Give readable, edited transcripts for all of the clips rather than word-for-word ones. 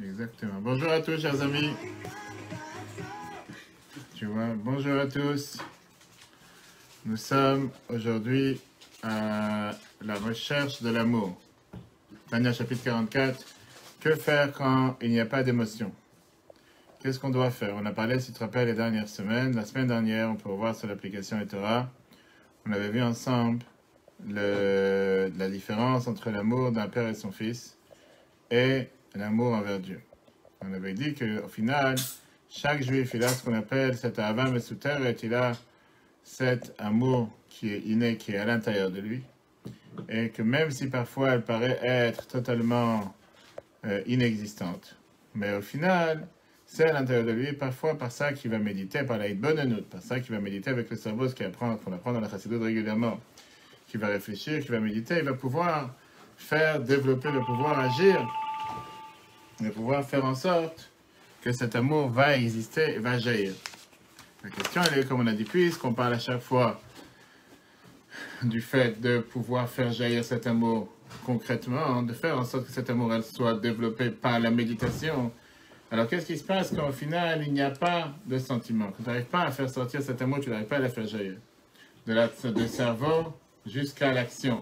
Exactement. Bonjour à tous, chers amis. Tu vois, bonjour à tous. Nous sommes aujourd'hui à la recherche de l'amour. Tania, chapitre 44. Que faire quand il n'y a pas d'émotion? Qu'est-ce qu'on doit faire? On a parlé, si tu te rappelles, les dernières semaines. La semaine dernière, on peut voir sur l'application eTorah, on avait vu ensemble la différence entre l'amour d'un père et son fils et l'amour envers Dieu. On avait dit qu'au final, chaque juif, il a ce qu'on appelle cet Ahava Mesuteret, il a cet amour qui est inné, qui est à l'intérieur de lui, et que même si parfois elle paraît être totalement inexistante, mais au final, c'est à l'intérieur de lui, parfois par ça qu'il va méditer, par la Hitbonenut, par ça qu'il va méditer avec le cerveau, ce qu'on apprend dans la Chassidut régulièrement, qu'il va réfléchir, qu'il va méditer, il va pouvoir faire développer, le pouvoir agir, de pouvoir faire en sorte que cet amour va exister et va jaillir. La question, elle est, comme on a dit, puisqu'on parle à chaque fois du fait de pouvoir faire jaillir cet amour concrètement, de faire en sorte que cet amour elle soit développé par la méditation. Alors, qu'est-ce qui se passe quand au final, il n'y a pas de sentiment? Quand tu n'arrives pas à faire sortir cet amour, tu n'arrives pas à la faire jaillir. De cerveau jusqu'à l'action.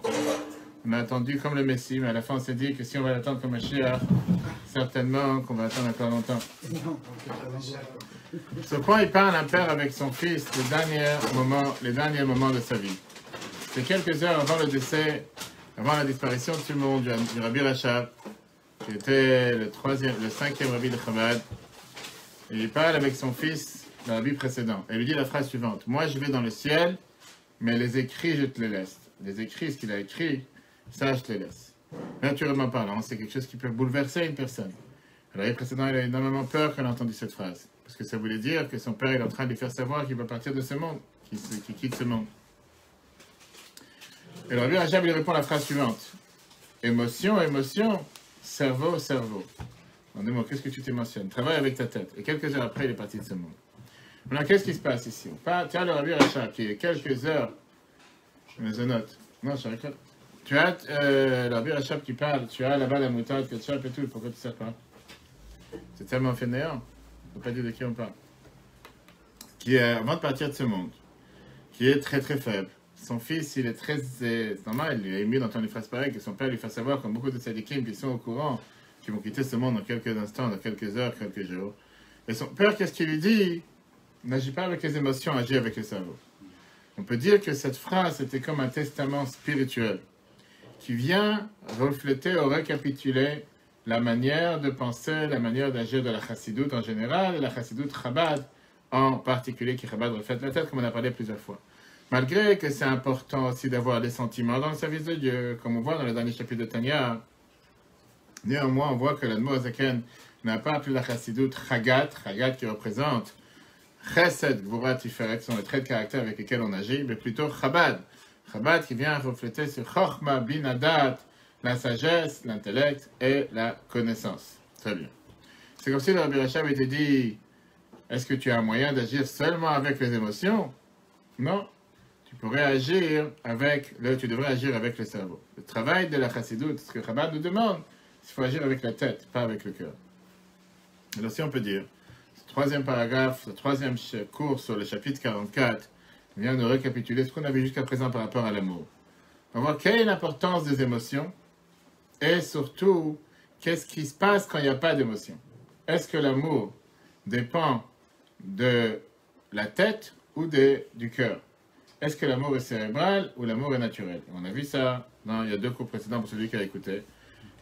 On a attendu comme le Messie, mais à la fin, on s'est dit que si on va l'attendre comme un chien, certainement qu'on va attendre encore longtemps. Ce point, il parle un père avec son fils les derniers moments de sa vie. C'est quelques heures avant le décès, avant la disparition de tout le monde du Rabbi Rachab, qui était le 5e Rabbi de Chabad. Et il parle avec son fils, le Rabbi précédent. Et il lui dit la phrase suivante: moi, je vais dans le ciel, mais les écrits, je te les laisse. Les écrits, ce qu'il a écrit, ça, je te les laisse. Naturellement parlant, c'est quelque chose qui peut bouleverser une personne. Le Rabbi précédent, il a énormément peur quand il a entendu cette phrase. Parce que ça voulait dire que son père est en train de lui faire savoir qu'il va partir de ce monde, qu'il quitte ce monde. Et le Rabbi Rachab lui répond la phrase suivante: émotion, émotion, cerveau, cerveau. Demande-moi, qu'est-ce que tu t'émotionnes? Travaille avec ta tête. Et quelques heures après, il est parti de ce monde. Maintenant, qu'est-ce qui se passe ici? Tu as le Rabbi Rachab qui est quelques heures. Je me note. Non, je regarde. Tu as le Rabbi Rachab qui parle. Tu as là-bas la moutarde, ketchup et tout. Pourquoi tu ne sais pas? C'est tellement fainéant. On ne peut pas dire de qui on parle. Qui est, avant de partir de ce monde, qui est très très faible. Son fils, il est très... C'est normal, il est mieux d'entendre une phrase pareille, que son père lui fasse savoir, comme beaucoup de tzadikim qui sont au courant, qui vont quitter ce monde dans quelques instants, dans quelques heures, quelques jours. Et son père, qu'est-ce qu'il lui dit? N'agis pas avec les émotions, agis avec le cerveau. On peut dire que cette phrase était comme un testament spirituel qui vient refléter ou récapituler la manière de penser, la manière d'agir de la Chassidut en général et la Chassidut Chabad en particulier, qui Chabad reflète la tête, comme on a parlé plusieurs fois. Malgré que c'est important aussi d'avoir des sentiments dans le service de Dieu, comme on voit dans le dernier chapitre de Tanya, néanmoins on voit que l'Admor Zaken n'a pas appelé la Chassidut Chagat qui représente Chesed, Gvura, Tiferet, sont les traits de caractère avec lesquels on agit, mais plutôt Chabad. Chabad qui vient refléter sur Chochma, Binadat, la sagesse, l'intellect et la connaissance. Très bien. C'est comme si le Rabbi Rachab était dit: est-ce que tu as un moyen d'agir seulement avec les émotions? Non. Tu pourrais agir tu devrais agir avec le cerveau. Le travail de la Chassidut, ce que Chabad nous demande, il faut agir avec la tête, pas avec le cœur. Alors si on peut dire, ce troisième paragraphe, ce troisième cours sur le chapitre 44, vient de récapituler ce qu'on avait jusqu'à présent par rapport à l'amour. On va voir quelle est l'importance des émotions et surtout, qu'est-ce qui se passe quand il n'y a pas d'émotion. Est-ce que l'amour dépend de la tête ou du cœur? Est-ce que l'amour est cérébral ou l'amour est naturel? On a vu ça il y a 2 cours précédents pour celui qui a écouté.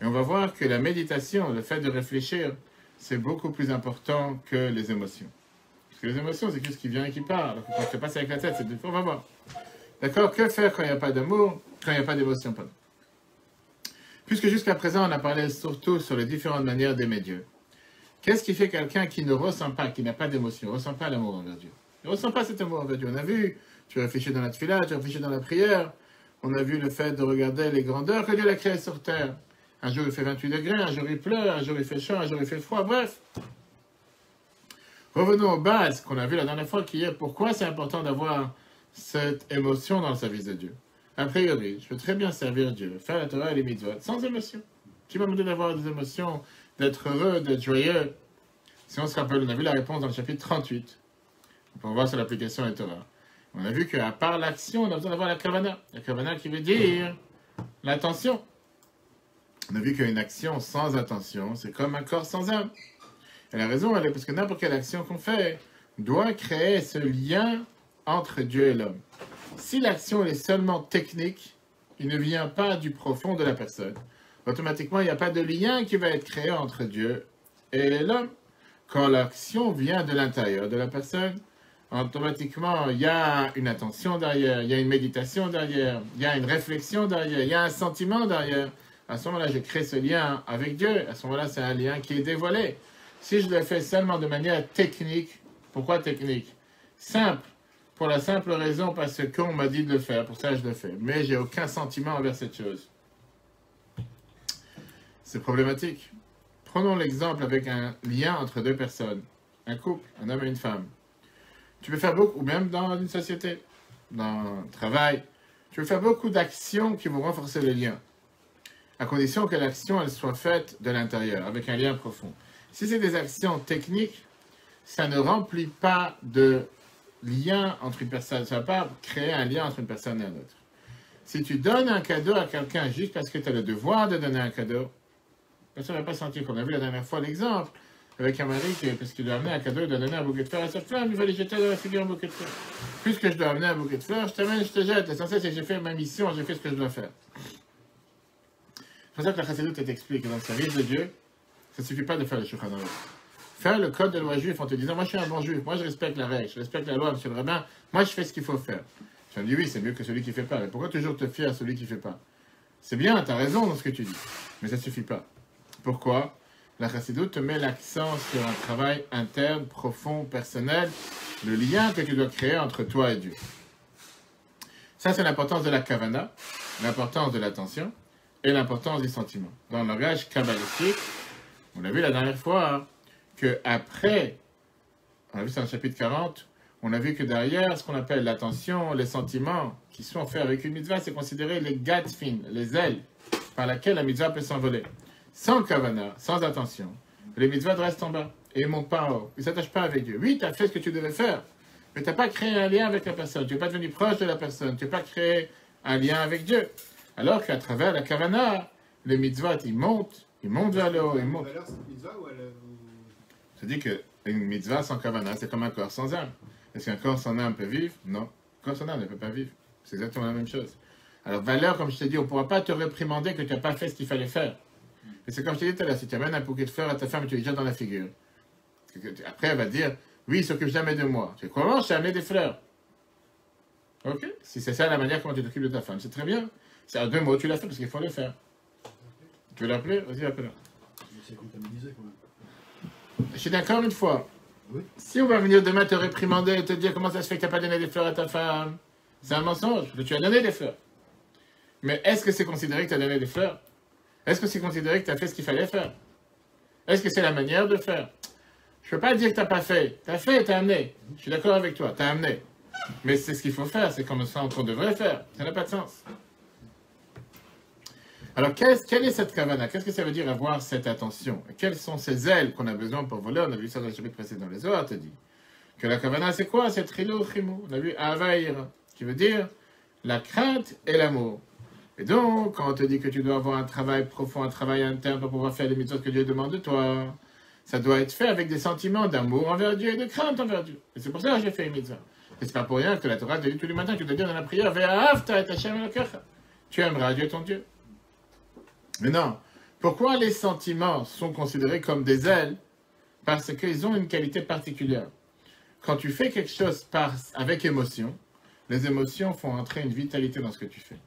Et on va voir que la méditation, le fait de réfléchir, c'est beaucoup plus important que les émotions. Parce que les émotions, c'est quelque chose qui vient et qui part. Alors que quand ça passe avec la tête, c'est différent. On va voir. D'accord? Que faire quand il n'y a pas d'amour, quand il n'y a pas d'émotion? Puisque jusqu'à présent, on a parlé surtout sur les différentes manières d'aimer Dieu. Qu'est-ce qui fait quelqu'un qui ne ressent pas, qui n'a pas d'émotion, ne ressent pas l'amour envers Dieu? Il ne ressent pas cet amour envers Dieu. On a vu, tu réfléchis dans la tefila, tu réfléchis dans la prière. On a vu le fait de regarder les grandeurs que Dieu a créées sur terre. Un jour il fait 28 degrés, un jour il pleut, un jour il fait chaud, un jour il fait froid, bref. Revenons aux bases qu'on a vu la dernière fois, qui est pourquoi c'est important d'avoir cette émotion dans le service de Dieu. A priori, je peux très bien servir Dieu, faire la Torah et les mitzvot, sans émotion. Qui m'a demandé d'avoir des émotions d'être heureux, d'être joyeux. Si on se rappelle, on a vu la réponse dans le chapitre 38. On peut voir sur l'application et Torah. On a vu qu'à part l'action, on a besoin d'avoir la kavana. La kavana qui veut dire l'attention. On a vu qu'une action sans attention, c'est comme un corps sans âme. Et la raison, elle est parce que n'importe quelle action qu'on fait doit créer ce lien entre Dieu et l'homme. Si l'action est seulement technique, il ne vient pas du profond de la personne. Automatiquement, il n'y a pas de lien qui va être créé entre Dieu et l'homme. Quand l'action vient de l'intérieur de la personne, automatiquement, il y a une attention derrière, il y a une méditation derrière, il y a une réflexion derrière, il y a un sentiment derrière. À ce moment-là, je crée ce lien avec Dieu. À ce moment-là, c'est un lien qui est dévoilé. Si je le fais seulement de manière technique, pourquoi technique? Simple. Pour la simple raison parce qu'on m'a dit de le faire. Pour ça, je le fais. Mais j'ai aucun sentiment envers cette chose. C'est problématique. Prenons l'exemple avec un lien entre deux personnes. Un couple, un homme et une femme. Tu peux faire beaucoup, ou même dans une société, dans le travail. Tu peux faire beaucoup d'actions qui vont renforcer le lien. À condition que l'action, elle soit faite de l'intérieur, avec un lien profond. Si c'est des actions techniques, ça ne remplit pas de lien entre une personne. Ça ne va pas créer un lien entre une personne et un autre. Si tu donnes un cadeau à quelqu'un juste parce que tu as le devoir de donner un cadeau, la personne ne va pas sentir, comme on a vu la dernière fois l'exemple, avec un mari qui, parce qu'il doit amener un cadeau, il doit donner un bouquet de fleurs à sa femme, il va lui jeter dans la figure un bouquet de fleurs. Puisque je dois amener un bouquet de fleurs, je t'amène, je te jette. L'essentiel, c'est que j'ai fait ma mission, j'ai fait ce que je dois faire. C'est pour ça que la Chassidut t'explique que dans le service de Dieu, ça ne suffit pas de faire le Shulchan Aruch. Faire le code de loi juif en te disant, moi je suis un bon juif, moi je respecte la règle, je respecte la loi, monsieur le rabbin, moi je fais ce qu'il faut faire. Tu vas me dire, oui, c'est mieux que celui qui ne fait pas. Mais pourquoi toujours te fier à celui qui ne fait pas? C'est bien, tu as raison dans ce que tu dis, mais ça ne suffit pas. Pourquoi? La Chassidut te met l'accent sur un travail interne, profond, personnel, le lien que tu dois créer entre toi et Dieu. Ça, c'est l'importance de la kavana, l'importance de l'attention et l'importance du sentiment. Dans le langage kabbalistique, on l'a vu la dernière fois, qu'après, on a vu ça dans le chapitre 40, on a vu que derrière, ce qu'on appelle l'attention, les sentiments qui sont faits avec une mitzvah, c'est considéré les gatfin, les ailes, par lesquelles la mitzvah peut s'envoler. Sans kavana, sans attention, les mitzvahs restent en bas et ils ne montent pas en haut. Ils ne s'attachent pas avec Dieu. Oui, tu as fait ce que tu devais faire, mais tu n'as pas créé un lien avec la personne. Tu n'es pas devenu proche de la personne. Tu n'as pas créé un lien avec Dieu. Alors qu'à travers la kavana, les mitzvahs, ils montent vers le haut. Ils montent. C'est-à-dire qu'une mitzvah sans kavana, c'est comme un corps sans âme. Est-ce qu'un corps sans âme peut vivre? Non. Un corps sans âme ne peut pas vivre. C'est exactement la même chose. Alors, valeur, comme je t'ai dit, on ne pourra pas te réprimander que tu n'as pas fait ce qu'il fallait faire. Mais c'est comme je t'ai dit tout à l'heure, si tu amènes un bouquet de fleurs à ta femme et tu lui jettes dans la figure, après elle va dire, oui, il s'occupe jamais de moi. Tu dis, comment je t'ai amené des fleurs? Ok? Si c'est ça la manière comment tu t'occupes de ta femme, c'est très bien. C'est à 2 mots, tu l'as fait parce qu'il faut le faire. Tu veux l'appeler? Vas-y, appelle-la. C'est comptabilisé quand même. Je suis d'accord une fois. Oui. Si on va venir demain te réprimander et te dire comment ça se fait que tu n'as pas donné des fleurs à ta femme, c'est un mensonge. Tu as donné des fleurs. Mais est-ce que c'est considéré que tu as donné des fleurs? Est-ce que c'est considéré que tu as fait ce qu'il fallait faire? Est-ce que c'est la manière de faire? Je ne peux pas dire que tu n'as pas fait. Tu as fait, tu as amené. Je suis d'accord avec toi, tu as amené. Mais c'est ce qu'il faut faire, c'est comme ça qu'on devrait faire. Ça n'a pas de sens. Alors, quelle est cette kavana? Qu'est-ce que ça veut dire avoir cette attention? Et quelles sont ces ailes qu'on a besoin pour voler? On a vu ça dans le chapitre précédent. Les Zohar te dit que la kavana, c'est quoi? C'est trilo chimo. On a vu avaïr, qui veut dire la crainte et l'amour. Et donc, quand on te dit que tu dois avoir un travail profond, un travail interne pour pouvoir faire les mitzvot que Dieu demande de toi, ça doit être fait avec des sentiments d'amour envers Dieu et de crainte envers Dieu. Et c'est pour ça que j'ai fait les mitzvot. Et c'est pas pour rien que la Torah te dit tous les matins, tu dois dire dans la prière, Ve'ahavta et Hashem Elokecha. Tu aimeras Dieu ton Dieu. Mais non. Pourquoi les sentiments sont considérés comme des ailes? Parce qu'ils ont une qualité particulière. Quand tu fais quelque chose avec émotion, les émotions font entrer une vitalité dans ce que tu fais.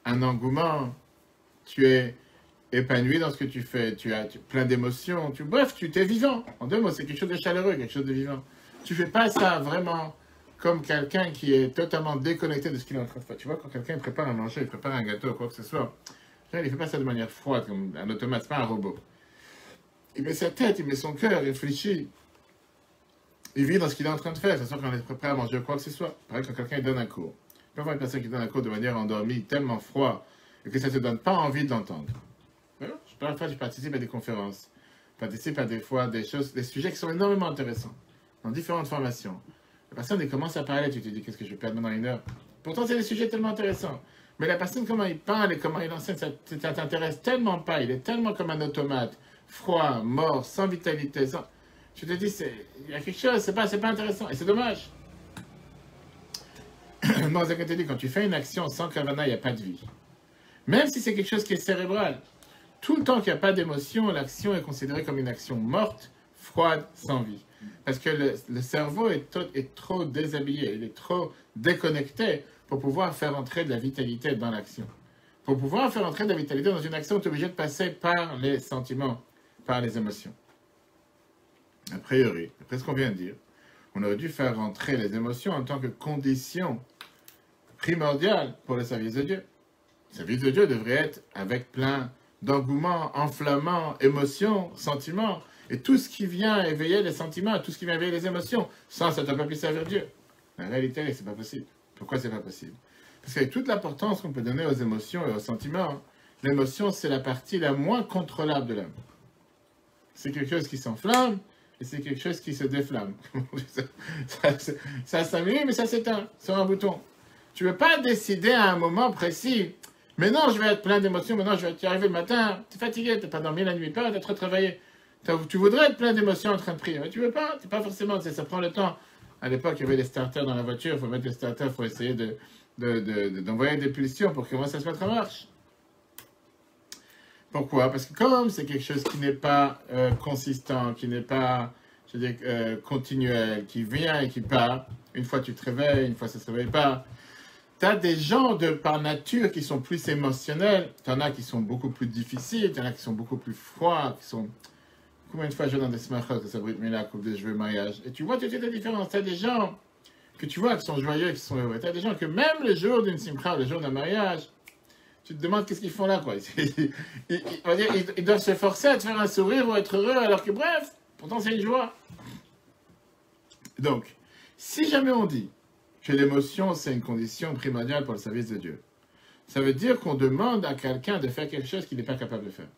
Un engouement, tu es épanoui dans ce que tu fais, tu as plein d'émotions, bref, tu t'es vivant. En 2 mots, c'est quelque chose de chaleureux, quelque chose de vivant. Tu fais pas ça vraiment comme quelqu'un qui est totalement déconnecté de ce qu'il est en train de faire. Tu vois, quand quelqu'un prépare à manger, il prépare un gâteau ou quoi que ce soit, il ne fait pas ça de manière froide, comme un automate, c'est pas un robot. Il met sa tête, il met son cœur, il réfléchit. Il vit dans ce qu'il est en train de faire, c'est sûr qu'on est prêt à manger quoi que ce soit. Pareil, quand quelqu'un donne un cours. Tu peux avoir une personne qui donne un cours de manière endormie, tellement froid, et que ça ne te donne pas envie d'entendre. Parfois, je participe à des conférences. participe à des fois des sujets qui sont énormément intéressants, dans différentes formations. La personne, elle commence à parler, tu te dis, qu'est-ce que je vais perdre pendant 1 heure? Pourtant, c'est des sujets tellement intéressants. Mais la personne, comment il parle et comment il enseigne, ça t'intéresse tellement pas. Il est tellement comme un automate, froid, mort, sans vitalité. Je te dis, il y a quelque chose, c'est pas intéressant. Et c'est dommage. Moi, c'est te dit, quand tu fais une action sans kavana, il n'y a pas de vie. Même si c'est quelque chose qui est cérébral. Tout le temps qu'il n'y a pas d'émotion, l'action est considérée comme une action morte, froide, sans vie. Parce que le cerveau est trop déshabillé, il est trop déconnecté pour pouvoir faire entrer de la vitalité dans l'action. Pour pouvoir faire entrer de la vitalité dans une action, tu es obligé de passer par les sentiments, par les émotions. A priori, après ce qu'on vient de dire, on aurait dû faire entrer les émotions en tant que condition primordiale pour le service de Dieu. Le service de Dieu devrait être avec plein d'engouement, enflammant, émotion, sentiments, et tout ce qui vient éveiller les sentiments, tout ce qui vient éveiller les émotions. Sans ça, tu n'as pas pu servir Dieu. La réalité, c'est pas possible. Pourquoi c'est pas possible? Parce qu'avec toute l'importance qu'on peut donner aux émotions et aux sentiments, l'émotion, c'est la partie la moins contrôlable de l'âme. C'est quelque chose qui s'enflamme, et c'est quelque chose qui se déflamme. Ça s'allume, mais ça s'éteint sur un bouton. Tu ne veux pas décider à un moment précis, mais non, je vais être plein d'émotions, maintenant je vais y arriver le matin, tu es fatigué, tu n'as pas dormi la nuit, pas, tu as trop travaillé. Tu voudrais être plein d'émotions en train de prier, mais tu ne veux pas, tu n'es pas forcément, ça prend le temps. À l'époque, il y avait des starters dans la voiture, il faut mettre des starters, il faut essayer d'envoyer des pulsions pour que ça se mette en marche. Pourquoi? Parce que comme c'est quelque chose qui n'est pas consistant, qui n'est pas continuel, qui vient et qui part, une fois tu te réveilles, une fois ça ne se réveille pas, tu as des gens par nature qui sont plus émotionnels, tu en as qui sont beaucoup plus difficiles, tu en as qui sont beaucoup plus froids, qui sont... Combien de fois je vais dans des smachot, que ça brûle la coupe de cheveux, mariage, et tu vois toute la différence. Tu as des gens que tu vois qui sont joyeux, qui sont heureux. Tu as des gens que même le jour d'une simcha, le jour d'un mariage, tu te demandes qu'est-ce qu'ils font là, quoi. Ils doivent se forcer à te faire un sourire ou être heureux, alors que bref, pourtant c'est une joie. Donc, si jamais on dit que l'émotion c'est une condition primordiale pour le service de Dieu, ça veut dire qu'on demande à quelqu'un de faire quelque chose qu'il n'est pas capable de faire.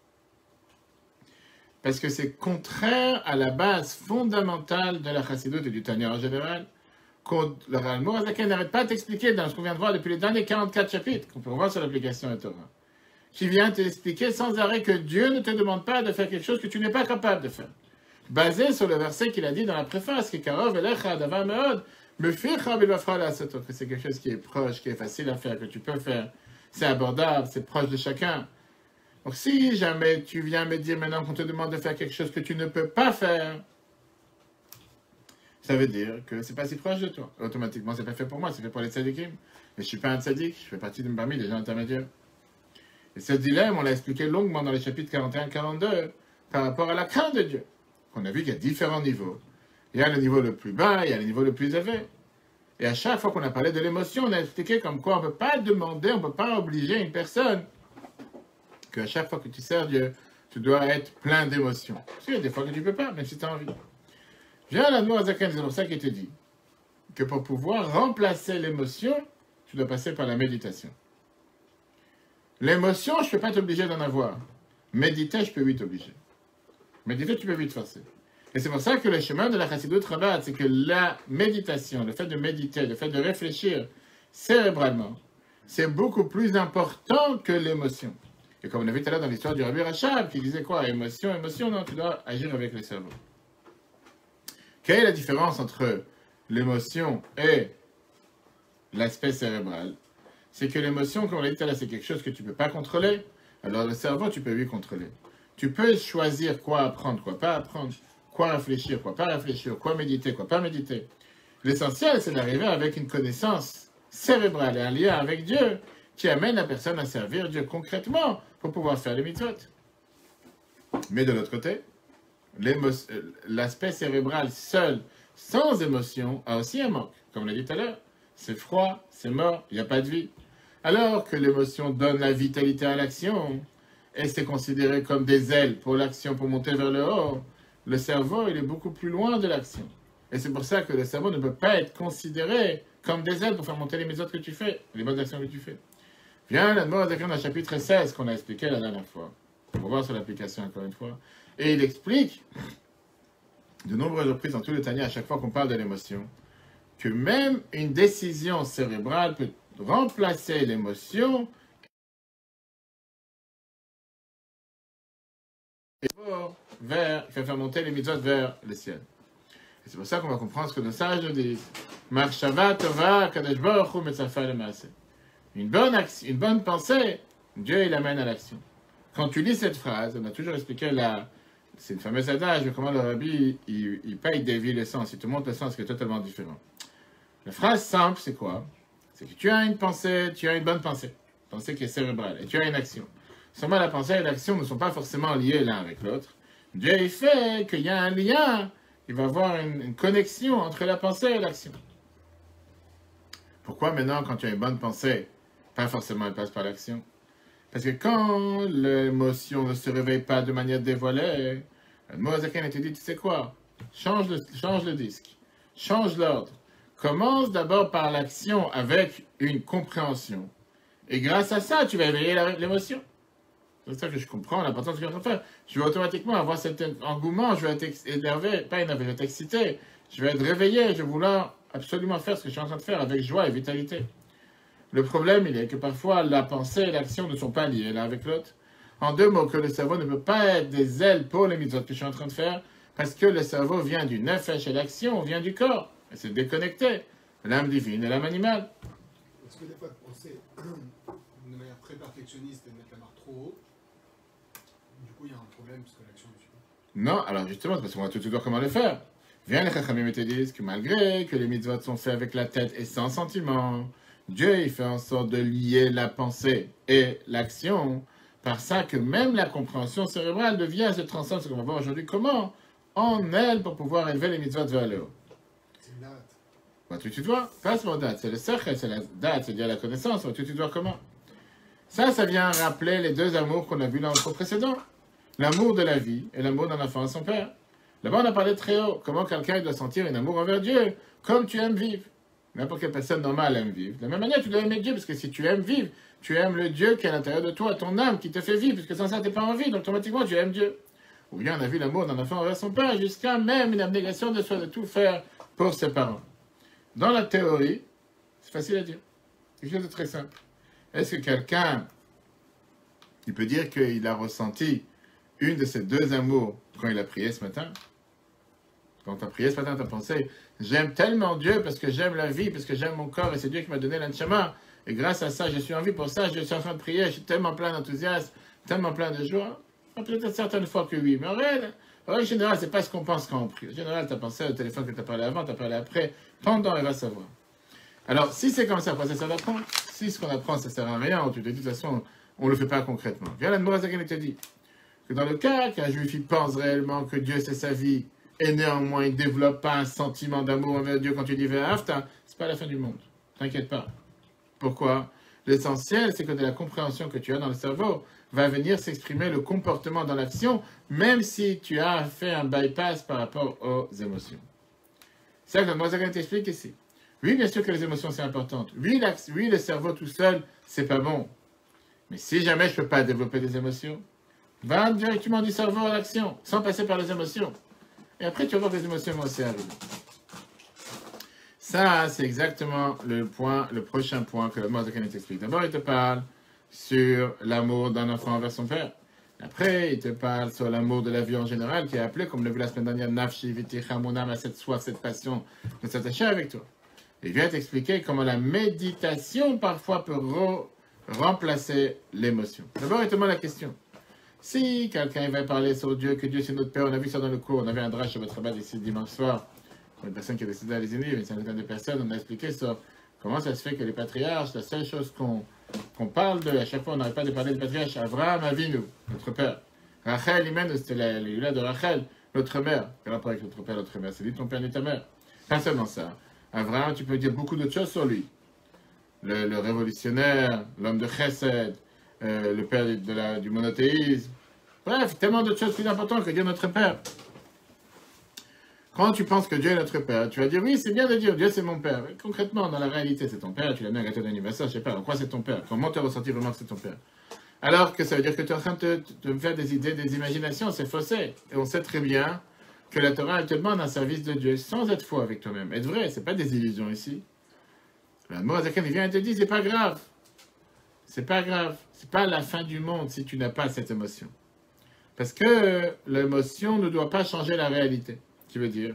Parce que c'est contraire à la base fondamentale de la chassidoute et du Tanya en général, le Rav Zaken n'arrête pas de t'expliquer dans ce qu'on vient de voir depuis les derniers 44 chapitres, qu'on peut voir sur l'application de Torah, qui vient t'expliquer sans arrêt que Dieu ne te demande pas de faire quelque chose que tu n'es pas capable de faire. Basé sur le verset qu'il a dit dans la préface, que c'est quelque chose qui est proche, qui est facile à faire, que tu peux faire, c'est abordable, c'est proche de chacun. Donc si jamais tu viens me dire maintenant qu'on te demande de faire quelque chose que tu ne peux pas faire, ça veut dire que c'est pas si proche de toi. Automatiquement, c'est pas fait pour moi, c'est fait pour les tzadikim. Et je suis pas un tzadik, je fais partie d'une parmi des gens intermédiaires. Et ce dilemme, on l'a expliqué longuement dans les chapitres 41-42 par rapport à la crainte de Dieu. On a vu qu'il y a différents niveaux. Il y a le niveau le plus bas, il y a le niveau le plus élevé. Et à chaque fois qu'on a parlé de l'émotion, on a expliqué comme quoi on ne peut pas demander, on ne peut pas obliger une personne qu'à chaque fois que tu sers Dieu, tu dois être plein d'émotions. Parce qu'il y a des fois que tu ne peux pas, même si tu as envie. Viens là, nous, à Zaken, c'est pour ça qu'il te dit que pour pouvoir remplacer l'émotion, tu dois passer par la méditation. L'émotion, je ne peux pas t'obliger d'en avoir. Méditer, je peux vite t'obliger. Méditer, tu peux vite forcer. Et c'est pour ça que le chemin de la Chassidoute Rabat, c'est que la méditation, le fait de méditer, le fait de réfléchir cérébralement, c'est beaucoup plus important que l'émotion. Et comme on a vu tout à l'heure dans l'histoire du Rabbi Rachab, qui disait quoi? Émotion, non, tu dois agir avec le cerveau. Quelle est la différence entre l'émotion et l'aspect cérébral? C'est que l'émotion, comme on l'a dit tout à l'heure, c'est quelque chose que tu ne peux pas contrôler. Alors le cerveau, tu peux lui contrôler. Tu peux choisir quoi apprendre, quoi pas apprendre, quoi réfléchir, quoi pas réfléchir, quoi méditer, quoi pas méditer. L'essentiel, c'est d'arriver avec une connaissance cérébrale et un lien avec Dieu qui amène la personne à servir Dieu concrètement pour pouvoir faire les mitzvot. Mais de l'autre côté, l'aspect cérébral seul, sans émotion, a aussi un manque. Comme on l'a dit tout à l'heure, c'est froid, c'est mort, il n'y a pas de vie. Alors que l'émotion donne la vitalité à l'action, et c'est considéré comme des ailes pour l'action, pour monter vers le haut, le cerveau, il est beaucoup plus loin de l'action. Et c'est pour ça que le cerveau ne peut pas être considéré comme des ailes pour faire monter les mitzvot que tu fais, les bonnes actions que tu fais. Viens, là, dans le chapitre 16 qu'on a expliqué la dernière fois. On va voir sur l'application encore une fois. Et il explique, de nombreuses reprises dans tout le Tanya, à chaque fois qu'on parle de l'émotion, que même une décision cérébrale peut remplacer l'émotion et fait faire monter les mitzvot vers le ciel. Et c'est pour ça qu'on va comprendre ce que nos sages nous disent. Marshava tova kadosh baruch hu metzafa lemaaseh. Une bonne pensée, Dieu il amène à l'action. Quand tu lis cette phrase, on a toujours expliqué c'est une fameuse adage de comment le rabbi il paye des vies le sens, il te montre le sens qui est totalement différent. La phrase simple, c'est quoi? C'est que tu as une pensée, tu as une bonne pensée qui est cérébrale, et tu as une action. Seulement la pensée et l'action ne sont pas forcément liées l'un avec l'autre. Dieu il fait qu'il y a un lien, il va y avoir une connexion entre la pensée et l'action. Pourquoi maintenant, quand tu as une bonne pensée, pas forcément elle passe par l'action? Parce que quand l'émotion ne se réveille pas de manière dévoilée, Moazaken te dit, tu sais quoi? Change le disque, change l'ordre. Commence d'abord par l'action avec une compréhension. Et grâce à ça, tu vas éveiller l'émotion. C'est ça que je comprends, l'importance que je suis en train de faire. Je vais automatiquement avoir cet engouement, je vais être énervé, pas énervé, je vais être excité, je vais être réveillé, je vais vouloir absolument faire ce que je suis en train de faire avec joie et vitalité. Le problème, il est que parfois, la pensée et l'action ne sont pas liées l'un avec l'autre. En deux mots, que le cerveau ne peut pas être des ailes pour les mitzvot que je suis en train de faire, parce que le cerveau vient du nefesh et l'action vient du corps. Et c'est déconnecté. L'âme divine et l'âme animale. Est-ce que des fois, de penser de manière très perfectionniste et de mettre la barre trop haut, du coup, il y a un problème parce que l'action ne suit pas? Non, alors justement, c'est parce qu'on va tout de suite voir comment le faire. Viens les chachamim et te disent que malgré que les mitzvot sont faits avec la tête et sans sentiment, Dieu il fait en sorte de lier la pensée et l'action, par ça que même la compréhension cérébrale devient, se transforme, ce qu'on va voir aujourd'hui, comment en elle pour pouvoir élever les mitzvot vers le haut. C'est une date. Bah, tout de suite voir, pas seulement date, c'est le sechel, c'est la date, c'est-à-dire la connaissance, tout de suite voir comment. Ça vient rappeler les deux amours qu'on a vus dans le cours précédent. L'amour de la vie et l'amour d'un enfant à son père. Là-bas, on a parlé très haut. Comment quelqu'un doit sentir un amour envers Dieu, comme tu aimes vivre. N'importe quelle personne normale aime vivre. De la même manière, tu dois aimer Dieu, parce que si tu aimes vivre, tu aimes le Dieu qui est à l'intérieur de toi, ton âme qui te fait vivre, parce que sans ça, tu n'es pas en vie, donc automatiquement, tu aimes Dieu. Ou bien, on a vu l'amour d'un enfant envers son père, jusqu'à même une abnégation de soi, de tout faire pour ses parents. Dans la théorie, c'est facile à dire. C'est quelque chose de très simple. Est-ce que quelqu'un, il peut dire qu'il a ressenti une de ces deux amours quand il a prié ce matin? Quand tu as prié ce matin, tu as pensé, j'aime tellement Dieu parce que j'aime la vie, parce que j'aime mon corps et c'est Dieu qui m'a donné l'anshama. Et grâce à ça, je suis en vie. Pour ça, je suis en train de prier. Je suis tellement plein d'enthousiasme, tellement plein de joie. Peut-être certaines fois que oui. Mais en règle générale, c'est pas ce qu'on pense quand on prie. En général, tu as pensé au téléphone que tu as parlé avant, tu as parlé après. Pendant, il va savoir. Alors, si c'est comme ça, quoi ça sert d'apprendre? Si ce qu'on apprend, ça sert à rien, tu te dis de toute façon, on ne le fait pas concrètement. Viens la Mourazaken te dit que dans le cas qu'un juif il pense réellement que Dieu c'est sa vie, et néanmoins il ne développe pas un sentiment d'amour envers Dieu quand tu dis Ve'afta, c'est pas la fin du monde. T'inquiète pas. Pourquoi? L'essentiel, c'est que de la compréhension que tu as dans le cerveau va venir s'exprimer le comportement dans l'action, même si tu as fait un bypass par rapport aux émotions. C'est ça que Mourazaken t'explique ici. Oui, bien sûr que les émotions c'est important. Oui, le cerveau tout seul, c'est pas bon. Mais si jamais je ne peux pas développer des émotions, va directement du cerveau à l'action, sans passer par les émotions. Et après, tu vas voir que les émotions vont aussi arriver. Ça, c'est exactement le prochain point que le Moazaken t'explique. D'abord, il te parle sur l'amour d'un enfant envers son père. Après, il te parle sur l'amour de la vie en général, qui est appelé, comme le vu la semaine dernière, Nafshi Viticha, mon âme a cette soif, cette passion de s'attacher avec toi. Il vient t'expliquer comment la méditation, parfois, peut remplacer l'émotion. D'abord, il te demande la question. Si quelqu'un va parler sur Dieu, que Dieu c'est notre Père, on a vu ça dans le cours, on avait un drash sur votre rabat ici dimanche soir, pour une personne qui a décidé d'aller Zénith, une cinquantaine de personnes, on a expliqué sur comment ça se fait que les patriarches, la seule chose qu'on parle de, à chaque fois on n'arrête pas de parler des patriarches, Avraham Avinu, notre père. Rachel, Imen, c'était l'Ila de Rachel, notre mère. Quel rapport avec notre père, notre mère? C'est dit ton père ni ta mère. Pas seulement ça. Avraham, tu peux dire beaucoup d'autres choses sur lui. Le révolutionnaire, l'homme de Chesed, le père du monothéisme. Bref, tellement d'autres choses plus importantes que dire notre père. Quand tu penses que Dieu est notre père, tu vas dire oui, c'est bien de dire Dieu c'est mon père. Mais concrètement, dans la réalité, c'est ton père, tu l'as mis à gâteau d'anniversaire, je sais pas, en quoi c'est ton père? Comment tu as ressenti vraiment que c'est ton père? Alors que ça veut dire que tu es en train de me faire des idées, des imaginations, c'est faussé. Et on sait très bien que la Torah, elle te demande un service de Dieu, sans être faux avec toi-même. Être vrai, c'est pas des illusions ici. Le Moazaken, il vient et te dit, c'est pas grave. C'est pas grave. C'est pas la fin du monde si tu n'as pas cette émotion. Parce que l'émotion ne doit pas changer la réalité. Tu veux dire,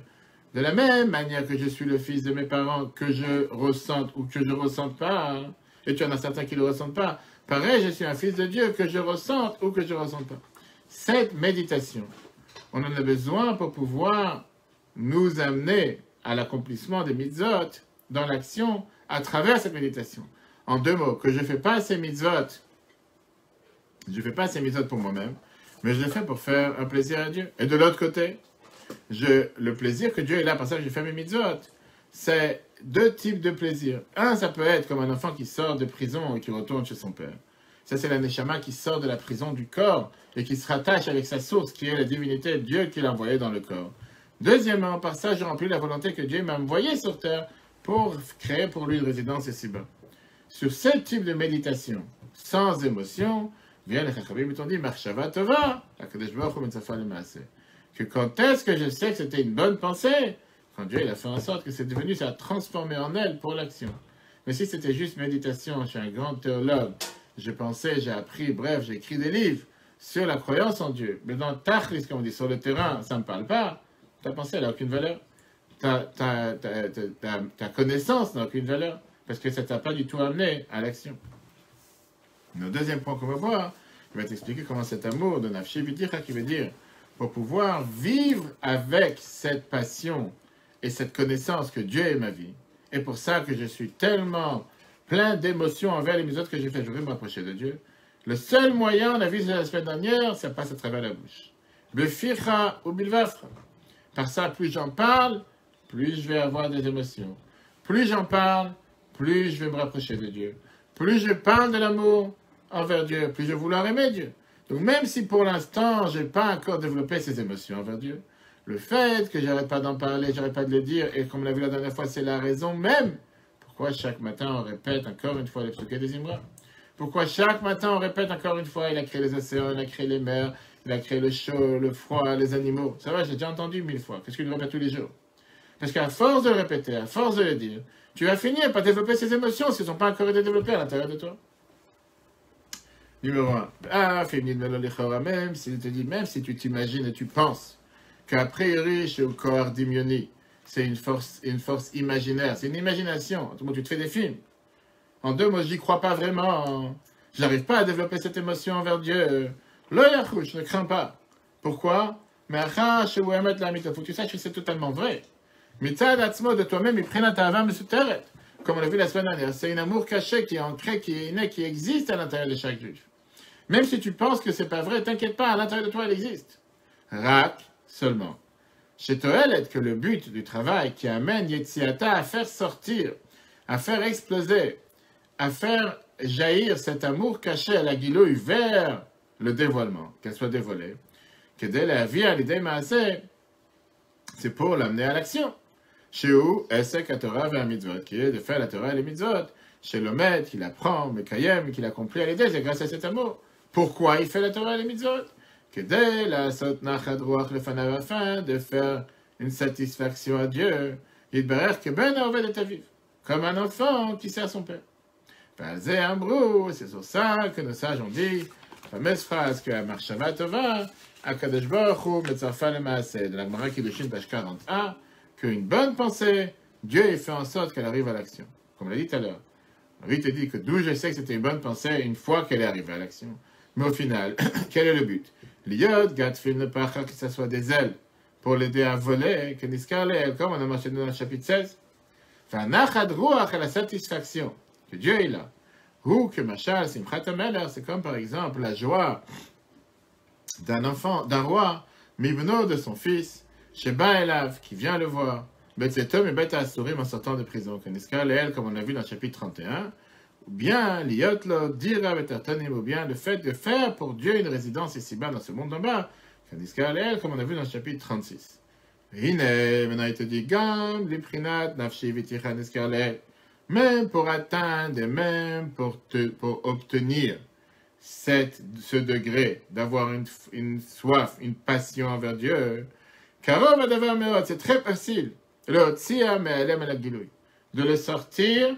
de la même manière que je suis le fils de mes parents, que je ressente ou que je ne ressente pas, hein, et tu en as certains qui ne le ressentent pas, pareil, je suis un fils de Dieu, que je ressente ou que je ne ressente pas. Cette méditation, on en a besoin pour pouvoir nous amener à l'accomplissement des mitzvot dans l'action à travers cette méditation. En deux mots, que je ne fais pas ces mitzvot, pour moi-même, mais je le fais pour faire un plaisir à Dieu. Et de l'autre côté, le plaisir que Dieu est là, par ça que j'ai fait mes mitzvot, c'est deux types de plaisir. Un, ça peut être comme un enfant qui sort de prison et qui retourne chez son père. Ça, c'est la Neshama qui sort de la prison du corps et qui se rattache avec sa source, qui est la divinité, Dieu qui l'a envoyé dans le corps. Deuxièmement, par ça, je remplis la volonté que Dieu m'a envoyé sur terre pour créer pour lui une résidence ici-bas. Sur ce type de méditation, sans émotion, vient les Chachamim et t'ont dit, Marshava Tova, que quand est-ce que je sais que c'était une bonne pensée? Quand Dieu il a fait en sorte que c'est devenu, ça a transformé en elle pour l'action. Mais si c'était juste méditation, je suis un grand théologue, je pensais, j'ai appris, bref, j'ai écrit des livres sur la croyance en Dieu. Mais dans Tachlis, comme on dit, sur le terrain, ça ne me parle pas. Ta pensée, elle n'a aucune valeur. Ta connaissance n'a aucune valeur. Parce que ça ne t'a pas du tout amené à l'action. Le deuxième point qu'on va voir, il va t'expliquer comment cet amour de Nafshi B'Ticha, qui veut dire, pour pouvoir vivre avec cette passion et cette connaissance que Dieu est ma vie. Et pour ça que je suis tellement plein d'émotions envers les mitzvot que j'ai fait, je veux me rapprocher de Dieu. Le seul moyen, on a vu la semaine dernière, ça passe à travers la bouche. Beficha ou bilvafra. Par ça, plus j'en parle, plus je vais avoir des émotions. Plus j'en parle, plus je vais me rapprocher de Dieu. Plus je parle de l'amour envers Dieu, plus je vais vouloir aimer Dieu. Donc même si pour l'instant, je n'ai pas encore développé ces émotions envers Dieu, le fait que j'arrête pas d'en parler, j'arrête pas de le dire, et comme on l'a vu la dernière fois, c'est la raison même pourquoi chaque matin on répète encore une fois les psuké des Imra. Pourquoi chaque matin on répète encore une fois, il a créé les océans, il a créé les mers, il a créé le chaud, le froid, les animaux. Ça va, j'ai déjà entendu 1000 fois. Qu'est-ce qu'il le répète tous les jours? Parce qu'à force de le répéter, à force de le dire, tu vas finir par développer ces émotions s'ils ne sont pas encore été développées à l'intérieur de toi. Numéro 1. Même s'il te dit, même si tu t'imagines et tu penses qu'a priori chez le corps d'Imioni, c'est une force imaginaire, c'est une imagination. En tout cas, tu te fais des films. En deux mots, j'y crois pas vraiment. J'arrive pas à développer cette émotion envers Dieu. L'oyachouch, ne crains pas. Pourquoi? Mais il faut que tu saches que c'est totalement vrai. Mitzad atzmo de toi-même, il prenne ta ava mesuteret. Comme on l'a vu la semaine dernière, c'est un amour caché qui est ancré, qui est inné, qui existe à l'intérieur de chaque juif. Même si tu penses que c'est pas vrai, t'inquiète pas, à l'intérieur de toi, elle existe. Rak, seulement. Chez Toelet, que le but du travail qui amène Yetziata à faire sortir, à faire exploser, à faire jaillir cet amour caché à la guilouille vers le dévoilement, qu'elle soit dévoilée, que dès la vie à l'idée maaseh, c'est pour l'amener à l'action. Chez où, Esek à Torah vers mitzvot, qui est de faire la Torah et les mitzvot. Chez l'Omed, qui l'apprend, Mekayem, qui l'accomplit à l'idée, c'est grâce à cet amour. Pourquoi il fait la Torah et les mitzvot? Que dès la sot nachad ruach lefanav, afin de faire une satisfaction à Dieu, il berer que ben aved et aviv, comme un enfant qui sert son père. Valzé ambrou, c'est sur ça que nos sages ont dit, la fameuse phrase que Marshava Tova, Akadosh Baruch Hu metzarfa lemaaseh, de la Gemara Kiddushin page 40a, qu'une bonne pensée, Dieu ait fait en sorte qu'elle arrive à l'action. Comme on l'a dit tout à l'heure. Lui te dit que d'où je sais que c'était une bonne pensée une fois qu'elle est arrivée à l'action. Mais au final, quel est le but? L'iyod, gatfil ne pas que ce soit des ailes pour l'aider à voler, que niskarle, comme on a mentionné dans le chapitre 16. Fanachad ruach à la satisfaction que Dieu est là. Ou que machal simchat ameler, c'est comme par exemple la joie d'un enfant, d'un roi, mibno de son fils, Sheba Elav, qui vient le voir, Betzetom et Bet Asurim en sortant de prison, Kaniskar comme on l'a vu dans le chapitre 31, ou bien Liotlo, Dira Betartanim, ou bien le fait de faire pour Dieu une résidence ici-bas dans ce monde en bas, Kaniskar comme on a vu dans le chapitre 36. Hine, maintenant il te dit, Gam, Liprinat, Nafshi, Viticha, Niskar même pour atteindre et même pour obtenir ce degré d'avoir une soif, une passion envers Dieu, c'est très facile de le sortir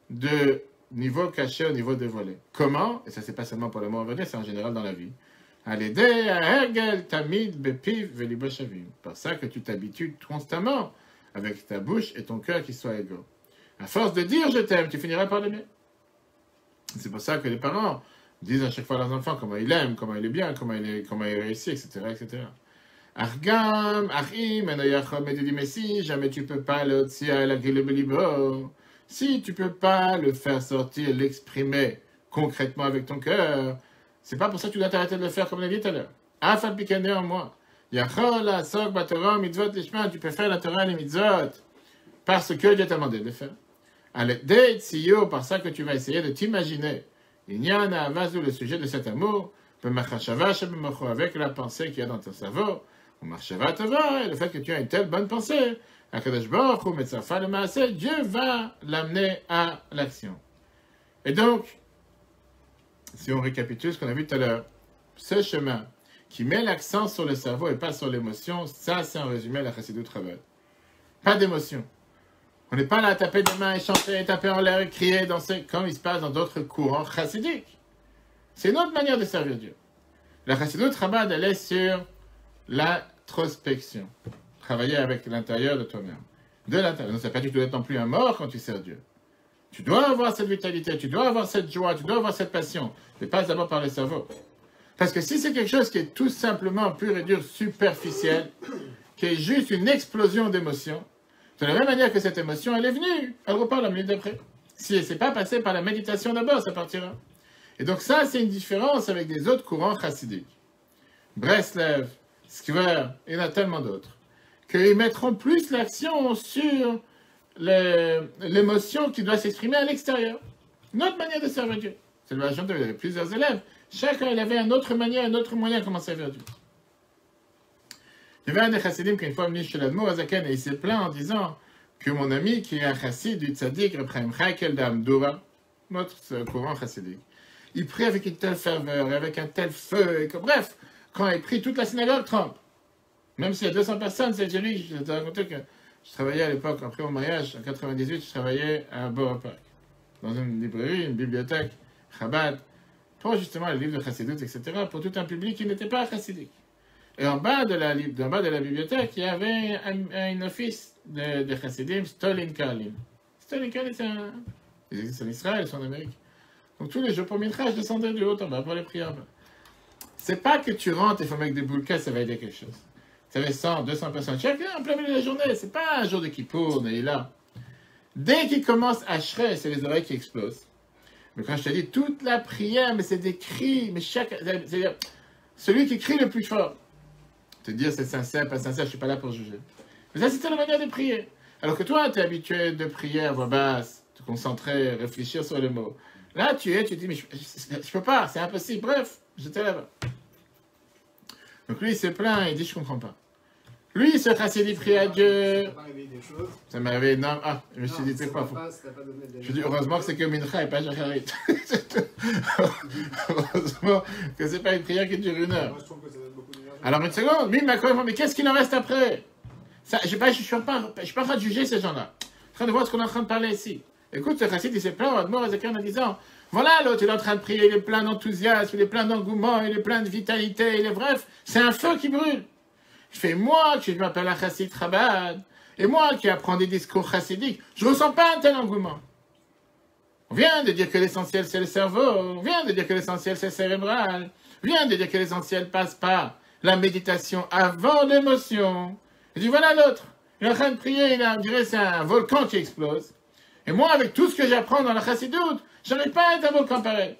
de niveau caché au niveau dévoilé. Comment? Et ça, c'est pas seulement pour le mot envers Dieu, c'est en général dans la vie. Par ça que tu t'habitues constamment avec ta bouche et ton cœur qui soient égaux. À force de dire je t'aime, tu finiras par l'aimer. C'est pour ça que les parents disent à chaque fois à leurs enfants comment ils l'aiment, comment il est bien, comment il réussit, etc., etc. Argam, Achim, mais si jamais tu peux pas le si tu peux pas le faire sortir, l'exprimer concrètement avec ton cœur, c'est pas pour ça que tu dois t'arrêter de le faire comme on l'a dit tout à l'heure. Afal pikane en moi. Yachol, asok, batorah, mitzvot, lishma, tu peux faire la Torah et les mitzvot parce que Dieu t'a demandé de le faire. Par ça que tu vas essayer de t'imaginer. Il y a un avazou, le sujet de cet amour, avec la pensée qu'il y a dans ton cerveau, et le fait que tu as une telle bonne pensée, Dieu va l'amener à l'action. Et donc, si on récapitule ce qu'on a vu tout à l'heure, ce chemin qui met l'accent sur le cerveau et pas sur l'émotion, ça c'est en résumé la Chassidut Chabad. Pas d'émotion. On n'est pas là à taper des mains et chanter, taper en l'air et crier, danser, comme il se passe dans d'autres courants chassidiques. C'est une autre manière de servir Dieu. La Chassidut Chabad, elle est sur l'introspection. Travailler avec l'intérieur de toi-même. De l'intérieur. Donc, ça ne veut pas dire que tu dois être non plus un mort quand tu sers Dieu. Tu dois avoir cette vitalité, tu dois avoir cette joie, tu dois avoir cette passion. Mais passe d'abord par le cerveau. Parce que si c'est quelque chose qui est tout simplement pur et dur, superficiel, qui est juste une explosion d'émotions, de la même manière que cette émotion, elle est venue, elle repart la minute d'après. Si elle ne s'est pas passée par la méditation d'abord, ça partira. Et donc ça, c'est une différence avec des autres courants chassidiques. Breslev, Skver, il y en a tellement d'autres, qu'ils mettront plus l'action sur l'émotion qui doit s'exprimer à l'extérieur. Une autre manière de servir Dieu. C'est le Vachon, il y avait plusieurs élèves. Chacun, il avait une autre manière, un autre moyen de comment servir Dieu. Il y avait un des chassidim qui une fois venu chez l'Admour Azaken et il s'est plaint en disant que mon ami qui est un chassid du tzaddik, Repraim Chakel d'Amdoura, notre courant chassidique, il prie avec une telle ferveur, avec un tel feu, et que bref, quand il prie, toute la synagogue tremble. Même s'il y a 200 personnes, c'est lui, je te racontais que je travaillais à l'époque, après mon mariage, en 98, je travaillais à Borough Park, dans une librairie, une bibliothèque, Chabad, pour justement les livres de chassidut, etc., pour tout un public qui n'était pas chassidique. Et en bas de la bibliothèque, il y avait un office de chassidim, Stolin Kalim. Stolin Kalim, ils existent en Israël, ils sont en Amérique. Donc tous les jours pour Mincha, je descendais du haut en bas pour les prières. C'est pas que tu rentres et faut mettre des boules caisses, ça va aider quelque chose. Ça va 100, 200 personnes. Chacun en plein milieu de la journée, c'est pas un jour de Kippour, on est là. Dès qu'il commence à shrer, c'est les oreilles qui explosent. Mais quand je te dis toute la prière, mais c'est des cris, mais c'est-à-dire, celui qui crie le plus fort. Te dire c'est sincère, pas sincère, je suis pas là pour juger. Mais ça, c'était la manière de prier. Alors que toi, tu es habitué de prier à voix basse, te concentrer, réfléchir sur les mots. Là, tu te dis, mais je peux pas, c'est impossible. Bref, j'étais là-bas. Donc lui, il s'est plaint, il dit, je comprends pas. Lui, ce chassid, il prie à Dieu. Ça m'est arrivé des choses. Ça m'est arrivé, non, je me suis dit, c'est quoi? Je dis, heureusement que c'est que Mincha et pas Jacharit. Heureusement que c'est pas une prière qui dure 1 heure. Moi, je trouve que ça donne beaucoup d'énergie. Alors, une seconde, lui, il m'a mais qu'est-ce qu'il en reste après? Ça, je suis pas en train de juger ces gens-là. Je suis en train de voir ce qu'on est en train de parler ici. Écoute, ce chassid, il s'est plaint, Admor Azaken, en disant, voilà, l'autre, il est en train de prier, il est plein d'enthousiasme, il est plein d'engouement, il est plein de vitalité, il est bref, c'est un feu qui brûle. Je fais, moi, qui je m'appelle un chassid Chabad, et moi qui apprends des discours chassidiques, je ne ressens pas un tel engouement. On vient de dire que l'essentiel c'est le cerveau, on vient de dire que l'essentiel c'est cérébral, on vient de dire que l'essentiel passe par la méditation avant l'émotion. Je dis, voilà l'autre, il est en train de prier, on dirait c'est un volcan qui explose. Et moi, avec tout ce que j'apprends dans la chassidoute, je n'arrive pas à être un volcan pareil.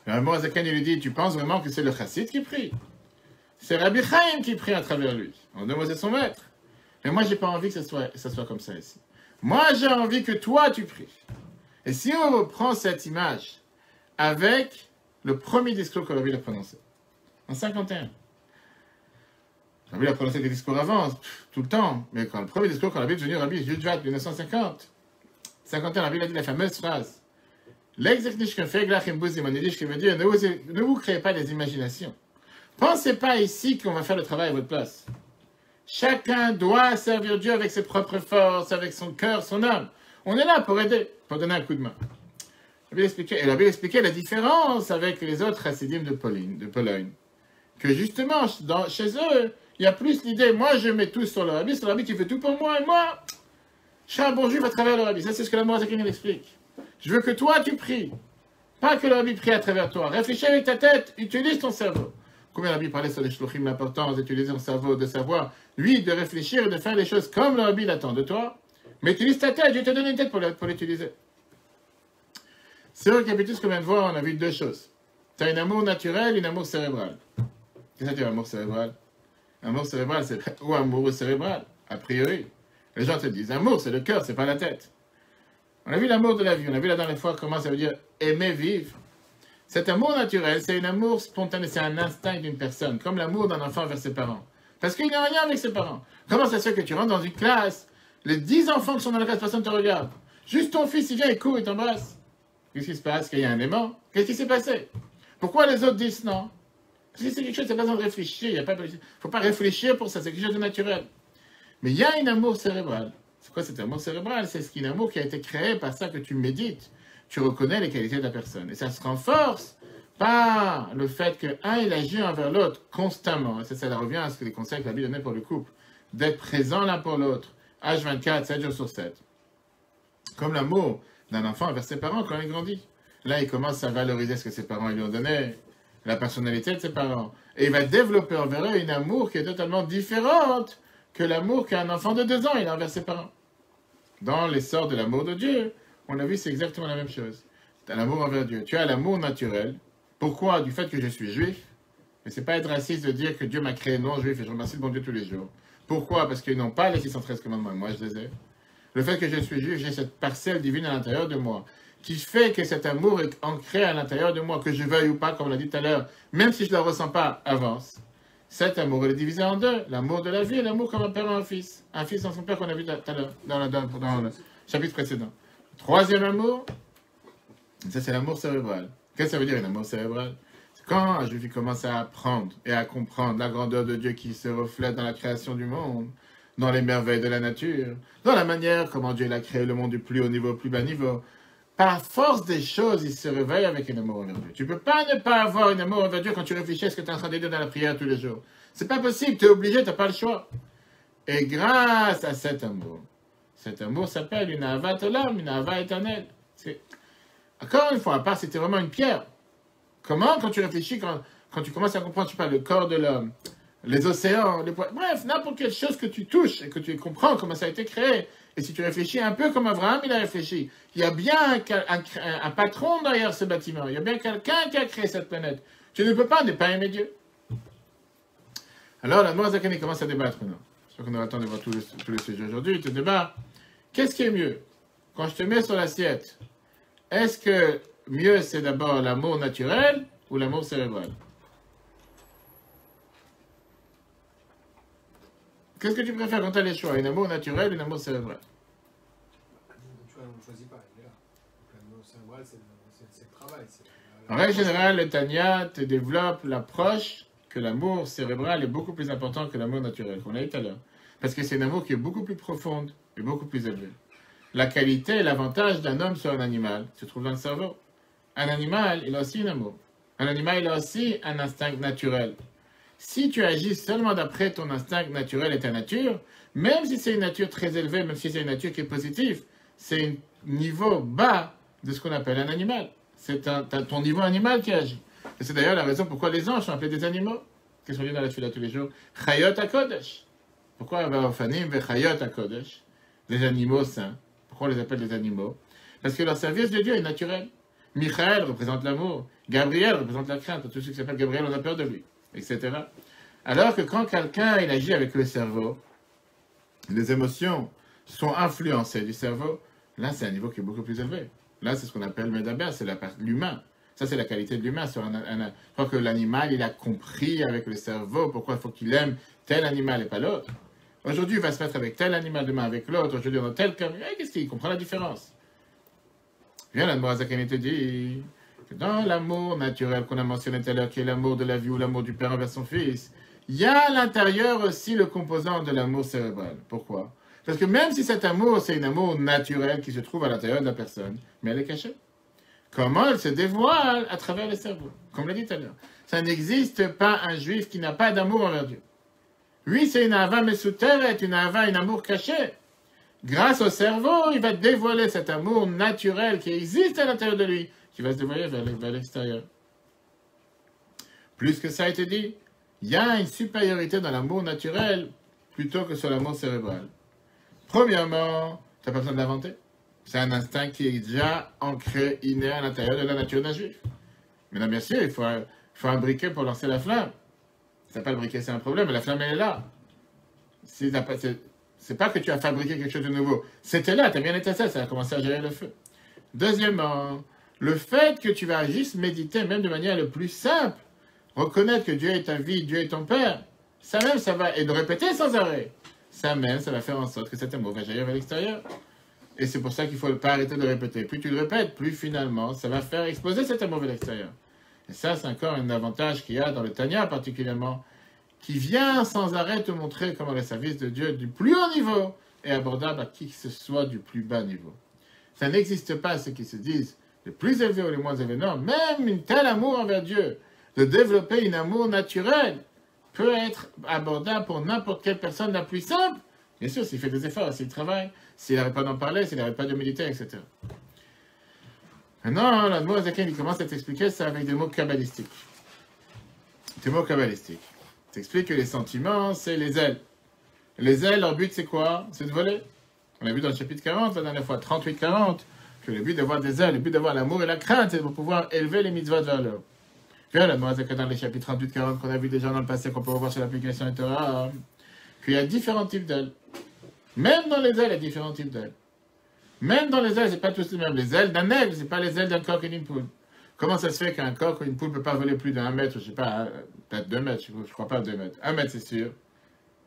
Alors, moi, Zakan, il lui dit, tu penses vraiment que c'est le chassid qui prie? C'est Rabbi Chaim qui prie à travers lui. En deux mots, c'est son maître. Mais moi, j'ai pas envie que ça soit comme ça ici. Moi, j'ai envie que toi, tu pries. Et si on reprend cette image avec le premier discours que Rabbi a prononcé, en 51. Rabbi a prononcé des discours avant, tout le temps. Mais quand le premier discours, quand Rabbi est devenu Rabbi Judjvat, 1950, 51, Rabbi a dit la fameuse phrase. Yiddish qui veut dire ne vous créez pas des imaginations. Pensez pas ici qu'on va faire le travail à votre place. Chacun doit servir Dieu avec ses propres forces, avec son cœur, son âme. On est là pour aider, pour donner un coup de main. Il a bien expliqué la différence avec les autres chassidim de Pologne. Que justement, chez eux, il y a plus l'idée, moi je mets tout sur le rabbi, c'est le rabbi qui fait tout pour moi, et moi, je suis un bon juif à travers le rabbi. Ça, c'est ce que la Mourazakin explique. Je veux que toi, tu pries. Pas que le rabbi prie à travers toi. Réfléchis avec ta tête, utilise ton cerveau. Combien le rabbi parlait sur les shluchim, l'importance d'utiliser son cerveau, de savoir, lui, de réfléchir et de faire les choses comme le rabbi l'attend de toi. Mais utilise ta tête, Dieu te donne une tête pour l'utiliser. C'est récapitule ce qu'on vient de voir, on a vu deux choses. Tu as un amour naturel et un amour cérébral. Qu'est-ce que c'est un amour cérébral? Amour cérébral, c'est ou amoureux cérébral, a priori. Les gens te disent, amour, c'est le cœur, c'est pas la tête. On a vu l'amour de la vie, on a vu la dernière fois comment ça veut dire aimer vivre. Cet amour naturel, c'est un amour spontané, c'est un instinct d'une personne, comme l'amour d'un enfant vers ses parents. Parce qu'il n'a rien avec ses parents. Comment ça se fait que tu rentres dans une classe, les 10 enfants qui sont dans la classe, personne ne te regarde. Juste ton fils, il vient, il court, il t'embrasse. Qu'est-ce qui se passe? Qu'il y a un aimant? Qu'est-ce qui s'est passé? Pourquoi les autres disent non? Si c'est quelque chose, c'est pas besoin de réfléchir. Il ne faut pas réfléchir pour ça, c'est quelque chose de naturel. Mais il y a un amour cérébral. C'est quoi cet amour cérébral? C'est un amour qui a été créé par ça que tu médites. Tu reconnais les qualités de la personne. Et ça se renforce par le fait qu'un, il agit envers l'autre constamment. Et ça revient à ce que les conseils que la Bible donnait pour le couple. D'être présent l'un pour l'autre. H24, 7 jours sur 7. Comme l'amour d'un enfant envers ses parents quand il grandit. Là, il commence à valoriser ce que ses parents lui ont donné, la personnalité de ses parents. Et il va développer envers eux un amour qui est totalement différente que l'amour qu'un enfant de 2 ans il a envers ses parents. Dans l'essor de l'amour de Dieu, on a vu c'est exactement la même chose. Tu as l'amour envers Dieu. Tu as l'amour naturel. Pourquoi? Du fait que je suis juif. Mais c'est pas être raciste de dire que Dieu m'a créé non-juif et je remercie le bon Dieu tous les jours. Pourquoi? Parce qu'ils n'ont pas les 613 commandements. Moi, je les ai. Le fait que je suis juif, j'ai cette parcelle divine à l'intérieur de moi, qui fait que cet amour est ancré à l'intérieur de moi, que je veuille ou pas, comme on l'a dit tout à l'heure, même si je ne le ressens pas, avance. Cet amour, il est divisé en deux. L'amour de la vie et l'amour comme un père et un fils. Un fils sans son père qu'on a vu tout à l'heure, dans le chapitre précédent. Troisième amour, ça c'est l'amour cérébral. Qu'est-ce que ça veut dire un amour cérébral? C'est quand un juif commence à apprendre et à comprendre la grandeur de Dieu qui se reflète dans la création du monde, dans les merveilles de la nature, dans la manière comment Dieu a créé le monde du plus haut niveau au plus bas niveau. Par force des choses, il se réveille avec un amour envers Dieu. Tu ne peux pas ne pas avoir un amour envers Dieu quand tu réfléchis à ce que tu es en train de dire dans la prière tous les jours. C'est pas possible, tu es obligé, tu n'as pas le choix. Et grâce à cet amour s'appelle une ahavat olam, une ahavat éternelle. Encore une fois, à part c'était vraiment une pierre. Comment, quand tu réfléchis, quand tu commences à comprendre, tu parles le corps de l'homme, les océans, bref, n'importe quelle chose que tu touches et que tu comprends comment ça a été créé. Et si tu réfléchis un peu comme Abraham, il a réfléchi. Il y a bien un patron derrière ce bâtiment. Il y a bien quelqu'un qui a créé cette planète. Tu ne peux pas ne pas aimer Dieu. Alors, la Mourazakan commence à débattre maintenant. Je crois qu'on aura le temps de voir tous les sujets aujourd'hui. Il te débat. Qu'est-ce qui est mieux? Quand je te mets sur l'assiette, est-ce que mieux c'est d'abord l'amour naturel ou l'amour cérébral? Qu'est-ce que tu préfères quand tu as les choix? Un amour naturel ou un amour cérébral? Tu vois, on ne choisit pas, il est là. L'amour cérébral, c'est le travail. En règle générale, le Tanya te développe l'approche que l'amour cérébral est beaucoup plus important que l'amour naturel, qu'on a dit tout à l'heure. Parce que c'est un amour qui est beaucoup plus profonde et beaucoup plus élevé. La qualité et l'avantage d'un homme sur un animal se trouve dans le cerveau. Un animal, il a aussi un amour. Un animal, il a aussi un instinct naturel. Si tu agis seulement d'après ton instinct naturel et ta nature, même si c'est une nature très élevée, même si c'est une nature qui est positive, c'est un niveau bas de ce qu'on appelle un animal. C'est ton niveau animal qui agit. Et c'est d'ailleurs la raison pourquoi les anges sont appelés des animaux. Qu'est-ce qu'on dit dans la Tfila tous les jours? Chayot HaKodesh. Pourquoi Vaofanim Vechayot HaKodesh? Les animaux saints. Pourquoi on les appelle des animaux? Parce que leur service de Dieu est naturel. Michael représente l'amour. Gabriel représente la crainte. Tous ceux qui s'appellent Gabriel, on a peur de lui. Etc. Alors que quand quelqu'un il agit avec le cerveau, les émotions sont influencées du cerveau, là c'est un niveau qui est beaucoup plus élevé. Là c'est ce qu'on appelle Medaber, c'est l'humain. Ça c'est la qualité de l'humain. Je crois que l'animal il a compris avec le cerveau pourquoi il faut qu'il aime tel animal et pas l'autre. Aujourd'hui il va se mettre avec tel animal, demain avec l'autre, aujourd'hui on a tel cas. Qu'est-ce qu'il comprend la différence? Viens, l'Admorazaken te dit que dans l'amour naturel qu'on a mentionné tout à l'heure, qui est l'amour de la vie ou l'amour du père envers son fils, il y a à l'intérieur aussi le composant de l'amour cérébral. Pourquoi? Parce que même si cet amour, c'est un amour naturel qui se trouve à l'intérieur de la personne, mais elle est cachée. Comment elle se dévoile à travers le cerveau? Comme l'a dit tout à l'heure. Ça n'existe pas un juif qui n'a pas d'amour envers Dieu. Oui, c'est une ava mesuteret, une ava, un amour caché. Grâce au cerveau, il va dévoiler cet amour naturel qui existe à l'intérieur de lui, qui va se dévoiler vers l'extérieur. Plus que ça a été dit, il y a une supériorité dans l'amour naturel plutôt que sur l'amour cérébral. Premièrement, tu n'as pas besoin de l'inventer. C'est un instinct qui est déjà ancré, inné à l'intérieur de la nature d'un juif. Maintenant, bien sûr, il faut un briquet pour lancer la flamme. Si tu n'as pas le briquet, c'est un problème, mais la flamme, elle est là. C'est pas que tu as fabriqué quelque chose de nouveau. C'était là, tu as bien éteint ça a commencé à gérer le feu. Deuxièmement, le fait que tu vas juste méditer, même de manière le plus simple, reconnaître que Dieu est ta vie, Dieu est ton Père, ça même, ça va, et de répéter sans arrêt, ça même, ça va faire en sorte que cet amour va jaillir vers l'extérieur. Et c'est pour ça qu'il ne faut pas arrêter de répéter. Plus tu le répètes, plus finalement, ça va faire exploser cet amour vers l'extérieur. Et ça, c'est encore un avantage qu'il y a dans le Tanya particulièrement, qui vient sans arrêt te montrer comment le service de Dieu du plus haut niveau est abordable à qui que ce soit du plus bas niveau. Ça n'existe pas ceux qui se disent les plus élevés ou les moins élevés. Non, même un tel amour envers Dieu, de développer un amour naturel, peut être abordable pour n'importe quelle personne la plus simple. Bien sûr, s'il fait des efforts, s'il travaille, s'il n'arrête pas d'en parler, s'il n'arrête pas de méditer, etc. Maintenant, l'Admorazaken, il commence à t'expliquer ça avec des mots kabbalistiques. Des mots kabbalistiques. Il t'explique que les sentiments, c'est les ailes. Les ailes, leur but, c'est quoi? C'est de voler. On a vu dans le chapitre 40, la dernière fois, 38-40, que le but d'avoir des ailes, le but d'avoir l'amour et la crainte, c'est de pouvoir élever les mitzvot vers l'eau. Puis l'Admorazaken, dans les chapitres 38-40 qu'on a vu déjà dans le passé, qu'on peut revoir sur l'application et Torah, qu'il y a différents types d'ailes. Même dans les ailes, il y a différents types d'ailes. Même dans les ailes, c'est pas tous les mêmes. Les ailes d'un aigle, c'est pas les ailes d'un coq et d'une poule. Comment ça se fait qu'un coq ou une poule ne peut pas voler plus d'1 mètre, je sais pas, peut-être 2 mètres, je crois pas 2 mètres. 1 mètre, c'est sûr.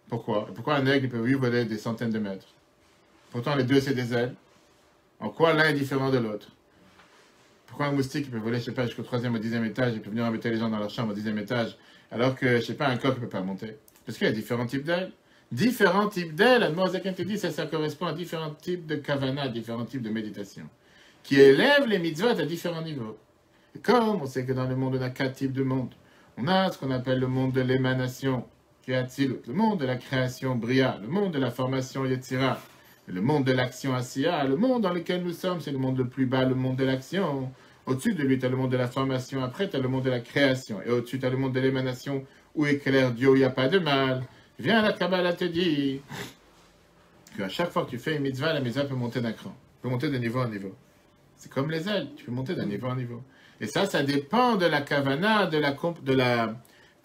Pourquoi? Pourquoi un aigle peut voler des centaines de mètres? Pourtant, les deux, c'est des ailes. En quoi l'un est différent de l'autre? Pourquoi un moustique peut voler, je sais pas, jusqu'au 3e ou 10e étage, il peut venir embêter les gens dans leur chambre au 10e étage, alors que, je sais pas, un coq ne peut pas monter? Parce qu'il y a différents types d'ailes. Différents types d'ailes, l'Admorazaken te dit, ça correspond à différents types de kavana, différents types de méditation, qui élèvent les mitzvot à différents niveaux. Et comme on sait que dans le monde, on a 4 types de mondes. On a ce qu'on appelle le monde de l'émanation, qui est Atzilut, le monde de la création, Bria, le monde de la formation, Yetzira, le monde de l'action, Asiya, le monde dans lequel nous sommes, c'est le monde le plus bas, le monde de l'action. Au-dessus de lui, tu as le monde de la formation, après, tu as le monde de la création. Et au-dessus, tu as le monde de l'émanation, où éclaire Dieu, où il n'y a pas de mal. Viens, la Kabbalah te dit qu'à chaque fois que tu fais une mitzvah, la mitzvah peut monter d'un cran, peut monter de niveau en niveau. C'est comme les ailes, tu peux monter d'un niveau en niveau. Et ça dépend de la kavana, de la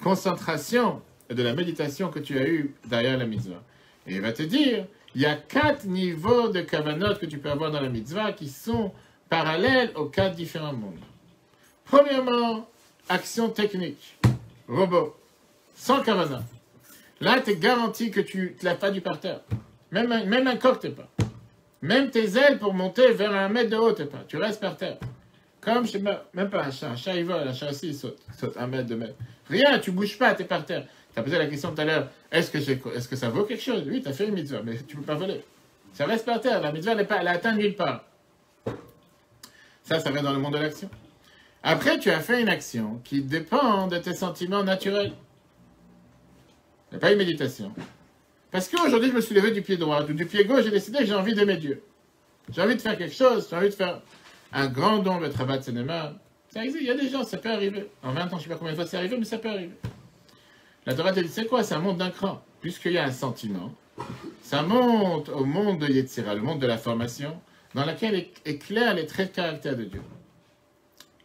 concentration et de la méditation que tu as eue derrière la mitzvah. Et il va te dire, il y a 4 niveaux de kavanot que tu peux avoir dans la mitzvah qui sont parallèles aux 4 différents mondes. Premièrement, action technique, robot, sans kavana. Là, tu es garanti que tu ne l'as pas du par terre. Même un coq, tu n'es pas. Même tes ailes pour monter vers 1 mètre de haut, tu n'es pas. Tu restes par terre. Comme, je sais pas, même pas un chat. Un chat, il vole. Un chat aussi, il saute. Il saute 1 mètre, 2 mètres. Rien, tu ne bouges pas, tu es par terre. Tu as posé la question tout à l'heure, est-ce que ça vaut quelque chose? Oui, tu as fait une mitzvah, mais tu ne peux pas voler. Ça reste par terre. La mitzvah, elle a atteint nulle part. Ça va dans le monde de l'action. Après, tu as fait une action qui dépend de tes sentiments naturels. Il n'y a pas une méditation. Parce qu'aujourd'hui, je me suis levé du pied droit ou du pied gauche, j'ai décidé que j'ai envie d'aimer Dieu. J'ai envie de faire quelque chose, j'ai envie de faire un grand don, le travail de cinéma. Ça existe, il y a des gens, ça peut arriver. En 20 ans, je ne sais pas combien de fois c'est arrivé, mais ça peut arriver. La Torah te dit, c'est quoi? Ça monte d'un cran. Puisqu'il y a un sentiment, ça monte au monde de Yetzira, le monde de la formation, dans lequel éclairent les traits de caractère de Dieu.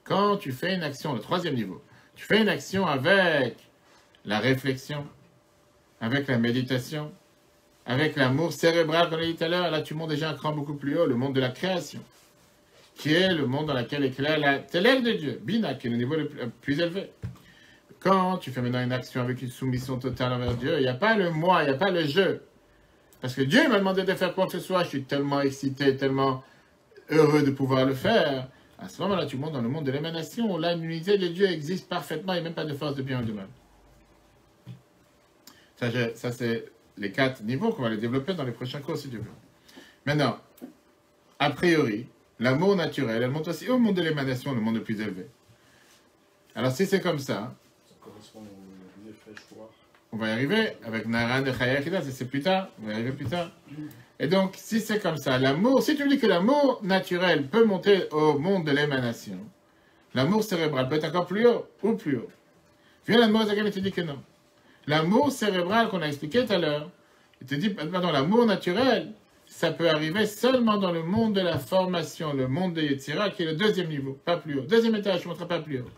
Quand tu fais une action, le 3e niveau, tu fais une action avec la réflexion, avec la méditation, avec l'amour cérébral qu'on a dit tout à l'heure, là tu montes déjà un cran beaucoup plus haut, le monde de la création, qui est le monde dans lequel éclaire la télèque de Dieu, Bina, qui est le niveau le plus élevé. Quand tu fais maintenant une action avec une soumission totale envers Dieu, il n'y a pas le moi, il n'y a pas le je. Parce que Dieu m'a demandé de faire quoi que ce soit, je suis tellement excité, tellement heureux de pouvoir le faire, à ce moment-là, tu montes dans le monde de l'émanation, où là, l'unité de Dieu existe parfaitement, il n'y a même pas de force de bien ou de mal. Ça c'est les 4 niveaux qu'on va les développer dans les prochains cours, si tu veux. Maintenant, a priori, l'amour naturel, elle monte aussi au monde de l'émanation, le monde le plus élevé. Alors, si c'est comme ça, correspond aux effets choix. On va y arriver avec Naran de Chayakida, c'est plus tard, on va y arriver plus tard. Et donc, si c'est comme ça, l'amour, si tu me dis que l'amour naturel peut monter au monde de l'émanation, l'amour cérébral peut être encore plus haut ou plus haut. Viens la demande à laquelle il te dit que non. L'amour cérébral qu'on a expliqué tout à l'heure, il te dit, pardon, l'amour naturel, ça peut arriver seulement dans le monde de la formation, le monde de Yetzira, qui est le 2e niveau, pas plus haut. 2e étage, je ne montrerai pas plus haut.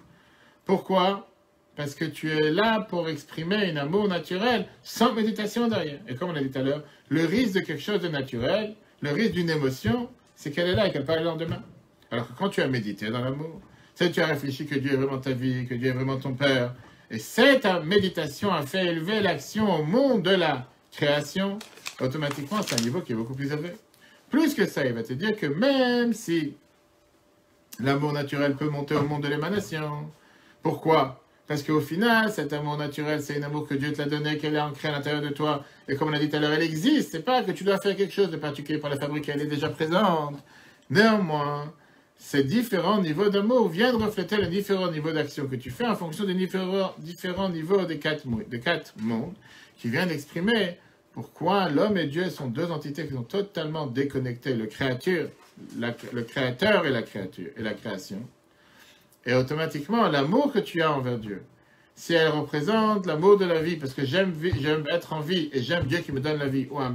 Pourquoi ? Parce que tu es là pour exprimer un amour naturel sans méditation derrière. Et comme on a dit tout à l'heure, le risque de quelque chose de naturel, le risque d'une émotion, c'est qu'elle est là et qu'elle part le lendemain. Alors que quand tu as médité dans l'amour, c'est que tu as réfléchi que Dieu est vraiment ta vie, que Dieu est vraiment ton Père, et cette méditation a fait élever l'action au monde de la création, automatiquement c'est un niveau qui est beaucoup plus élevé. Plus que ça, il va te dire que même si l'amour naturel peut monter au monde de l'émanation, pourquoi ? Parce qu'au final, cet amour naturel, c'est un amour que Dieu te l'a donné, qu'elle est ancrée à l'intérieur de toi. Et comme on a dit tout à l'heure, elle existe. C'est pas que tu dois faire quelque chose de particulier pour la fabriquer, elle est déjà présente. Néanmoins, ces différents niveaux d'amour viennent refléter les différents niveaux d'action que tu fais en fonction des différents niveaux des 4 mondes, qui viennent exprimer pourquoi l'homme et Dieu sont 2 entités qui sont totalement déconnectées. Le créateur et la créature, et la création. Et automatiquement, l'amour que tu as envers Dieu, si elle représente l'amour de la vie, parce que j'aime être en vie et j'aime Dieu qui me donne la vie, ou un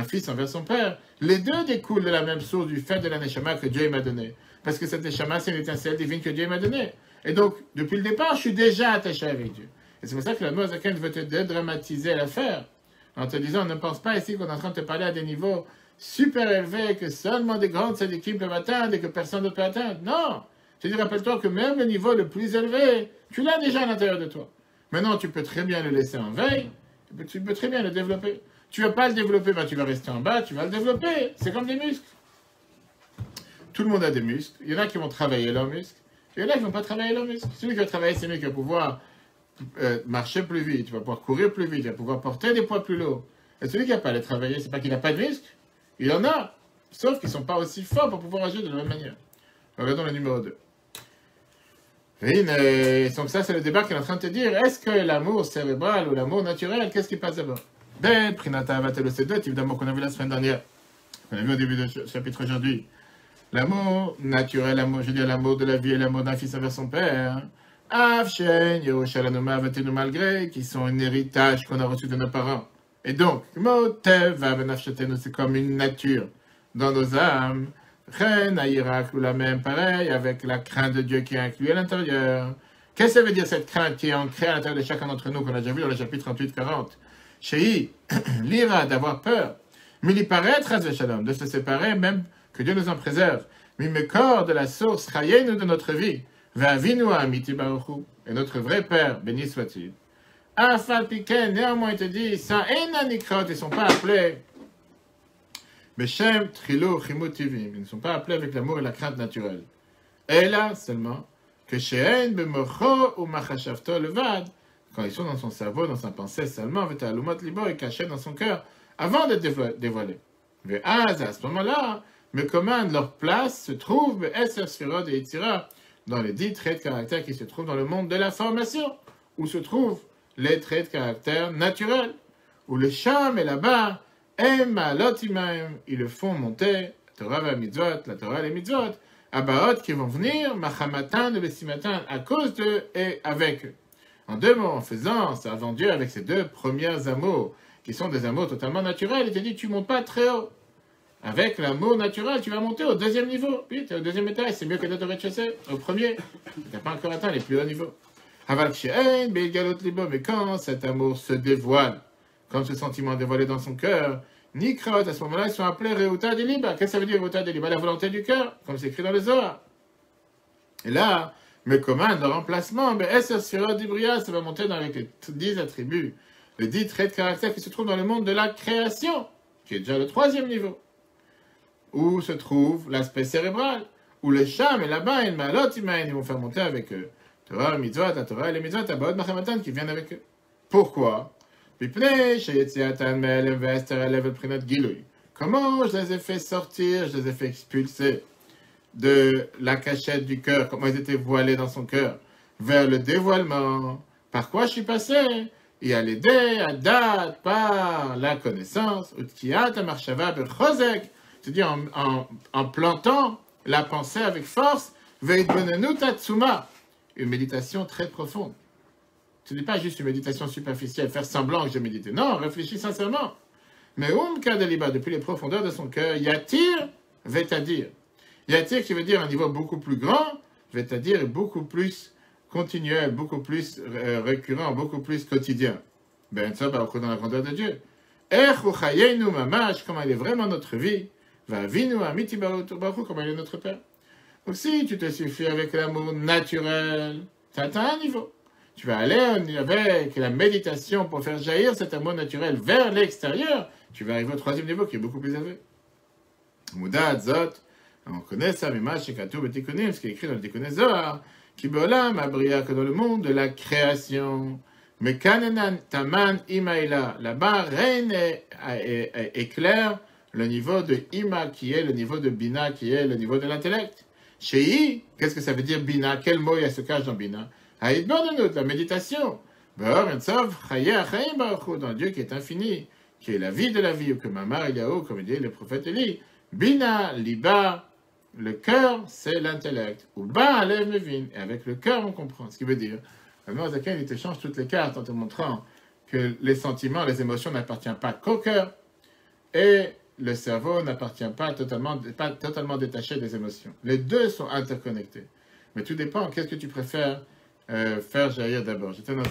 fils envers son père, les deux découlent de la même source du fait de la neshama que Dieu m'a donné. Parce que cette neshama, c'est une étincelle divine que Dieu m'a donnée. Et donc, depuis le départ, je suis déjà attaché avec Dieu. Et c'est pour ça que la Noazaken veut te dédramatiser l'affaire, en te disant, ne pense pas ici qu'on est en train de te parler à des niveaux super élevés, que seulement des grandes sadikim peuvent atteindre et que personne d'autre peut atteindre. Non! Je te dis, rappelle-toi que même le niveau le plus élevé, tu l'as déjà à l'intérieur de toi. Maintenant, tu peux très bien le laisser en veille, tu peux très bien le développer. Tu ne vas pas le développer, ben tu vas rester en bas, tu vas le développer. C'est comme des muscles. Tout le monde a des muscles. Il y en a qui vont travailler leurs muscles. Il y en a qui ne vont pas travailler leurs muscles. Celui qui va travailler, c'est lui qui va pouvoir marcher plus vite, tu vas pouvoir courir plus vite, tu vas pouvoir porter des poids plus lourds. Et celui qui n'a pas à les travailler, c'est pas qu'il n'a pas de muscles. Il en a. Sauf qu'ils ne sont pas aussi forts pour pouvoir agir de la même manière. Regardons le numéro 2. Donc ça, c'est le débat qu'il est en train de te dire. Est-ce que l'amour cérébral ou l'amour naturel, qu'est-ce qui passe d'abord? Ben, Prinata Avatelo Sedot, évidemment qu'on a vu la semaine dernière, qu'on a vu au début du chapitre aujourd'hui. L'amour naturel, l'amour, je veux dire l'amour de la vie et l'amour d'un fils envers son père. Avshen, Yerushalanoma Avatenu malgré, qui sont un héritage qu'on a reçu de nos parents. Et donc, Motev Avenafshetenu, c'est comme une nature dans nos âmes. Chen, Aïrak, ou la même, pareil, avec la crainte de Dieu qui est inclue à l'intérieur. Qu'est-ce que ça veut dire cette crainte qui est ancrée à l'intérieur de chacun d'entre nous, qu'on a déjà vu dans le chapitre 38-40? Chéhi, l'ira, d'avoir peur. Mais il paraît, Shalom, de se séparer, même que Dieu nous en préserve. Mais me corps de la source, nous de notre vie. Va'avinu amiti baruchu. Et notre vrai Père, béni soit-il. Afal piken, néanmoins, il te dit, ça, enanikrot, ils ne sont pas appelés. Beshem, Trilo, Chimotivim, ils ne sont pas appelés avec l'amour et la crainte naturelle. Et là, seulement, que Shehen, Bemocho, ou Machashavto, levad, quand ils sont dans son cerveau, dans sa pensée seulement, Vetalumot Libo, et cachés dans son cœur, avant d'être dévoilés. Mais à ce moment-là, me commande leur place se trouve, Eser Sphirot et Yetzira, dans les 10 traits de caractère qui se trouvent dans le monde de la formation, où se trouvent les traits de caractère naturels, où le Sham est là-bas, ils le font monter, la Torah et la Mitzvot, la Torah et les Mitzvot, Abaot qui vont venir, Machamatan de Bessimatan, à cause d'eux et avec eux. En 2 mots, en faisant, servant Dieu avec ces 2 premiers amours, qui sont des amours totalement naturels, il te dit, tu ne montes pas très haut. Avec l'amour naturel, tu vas monter au 2e niveau. Puis, tu es au 2e étage, c'est mieux que d'être au rez-de-chaussée, au 1er. Tu n'as pas encore atteint les plus hauts niveaux. Mais quand cet amour se dévoile, comme ce sentiment dévoilé dans son cœur, Nikraot, à ce moment-là, ils sont appelés Reuta de Liba. Qu'est-ce que ça veut dire Reuta de Liba? La volonté du cœur, comme c'est écrit dans le Zohar. Et là, me commande le remplacement, mais Eser Sphirot d'Ibria, ça va monter dans les 10 attributs, les 10 traits de caractère qui se trouvent dans le monde de la création, qui est déjà le 3e niveau. où se trouve l'aspect cérébral, où les Sham et là-bas, ils vont faire monter avec eux. Torah, mitzvot, la Torah et les mitzvot, Abod Machamatan qui viennent avec eux. Pourquoi? Comment je les ai fait sortir, je les ai fait expulser de la cachette du cœur, comment ils étaient voilés dans son cœur, vers le dévoilement. Par quoi je suis passé? Et à l'aider, à date, par la connaissance, c'est-à-dire en plantant la pensée avec force, une méditation très profonde. Ce n'est pas juste une méditation superficielle, faire semblant que j'ai médité. Non, réfléchis sincèrement. Mais depuis les profondeurs de son cœur, yatir, vetadir. Yatir qui veut dire un niveau beaucoup plus grand, vetadir beaucoup plus continuel, beaucoup plus récurrent, beaucoup plus quotidien. Ben ça, dans la grandeur de Dieu. Comment il est vraiment notre vie. Comment il est notre Père. Donc si tu te suffis avec l'amour naturel, tu atteins un niveau. Tu vas aller avec la méditation pour faire jaillir cet amour naturel vers l'extérieur. Tu vas arriver au troisième niveau qui est beaucoup plus élevé. Mouda, Zot, on connaît ça, mais Mashikatou, Betikonim, ce qui est écrit dans le Tikkuné Zohar, qui Bolam, Abria, que dans le monde de la création. Mais Kanenan, Taman, Imaïla, là-bas, règne et éclaire le niveau de Ima, qui est le niveau de Bina, qui est le niveau de l'intellect. Chez qu'est-ce que ça veut dire Bina? Quel mot il se cache dans Bina? Haïdbonanout, la méditation. Dans Dieu qui est infini, qui est la vie de la vie, ou que Mamar Eliaou, comme dit le prophète Élie. Bina, Liba, le cœur, c'est l'intellect. Ou Ba, Alev Mevin. Et avec le cœur, on comprend. Ce qui veut dire, il te change toutes les cartes en te montrant que les sentiments, les émotions n'appartiennent pas qu'au cœur. Et le cerveau n'appartient pas totalement détaché des émotions. Les deux sont interconnectés. Mais tout dépend, qu'est-ce que tu préfères faire jaillir d'abord. J'étais dans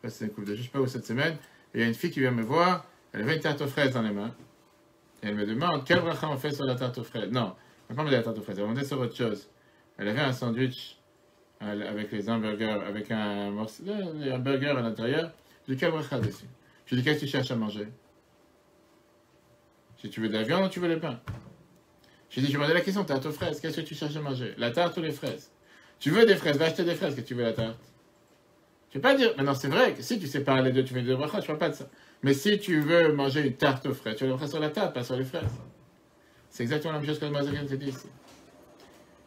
c'est une coupe de jus, je sais pas où cette semaine, et il y a une fille qui vient me voir, elle avait une tarte aux fraises dans les mains, et elle me demande, quel bracha on fait sur la tarte aux fraises? Non, elle m'a pas demandé la tarte aux fraises, elle m'a demandé sur autre chose. Elle avait un sandwich avec les hamburgers, avec un burger à l'intérieur. Je dis, quel bracha dessus? Je dis, qu'est-ce que tu cherches à manger? Si tu veux de la viande ou tu veux le pain? Je dis, je me demandais la question, tarte aux fraises, qu'est-ce que tu cherches à manger? La tarte ou les fraises? Tu veux des fraises, va acheter des fraises que tu veux la tarte. Je ne vais pas dire, maintenant c'est vrai que si tu sépares les deux, tu fais des brachas, je ne parle pas de ça. Mais si tu veux manger une tarte aux fraises, tu vas le faire sur la tarte, pas sur les fraises. C'est exactement la même chose que le Mazakin te dit ici.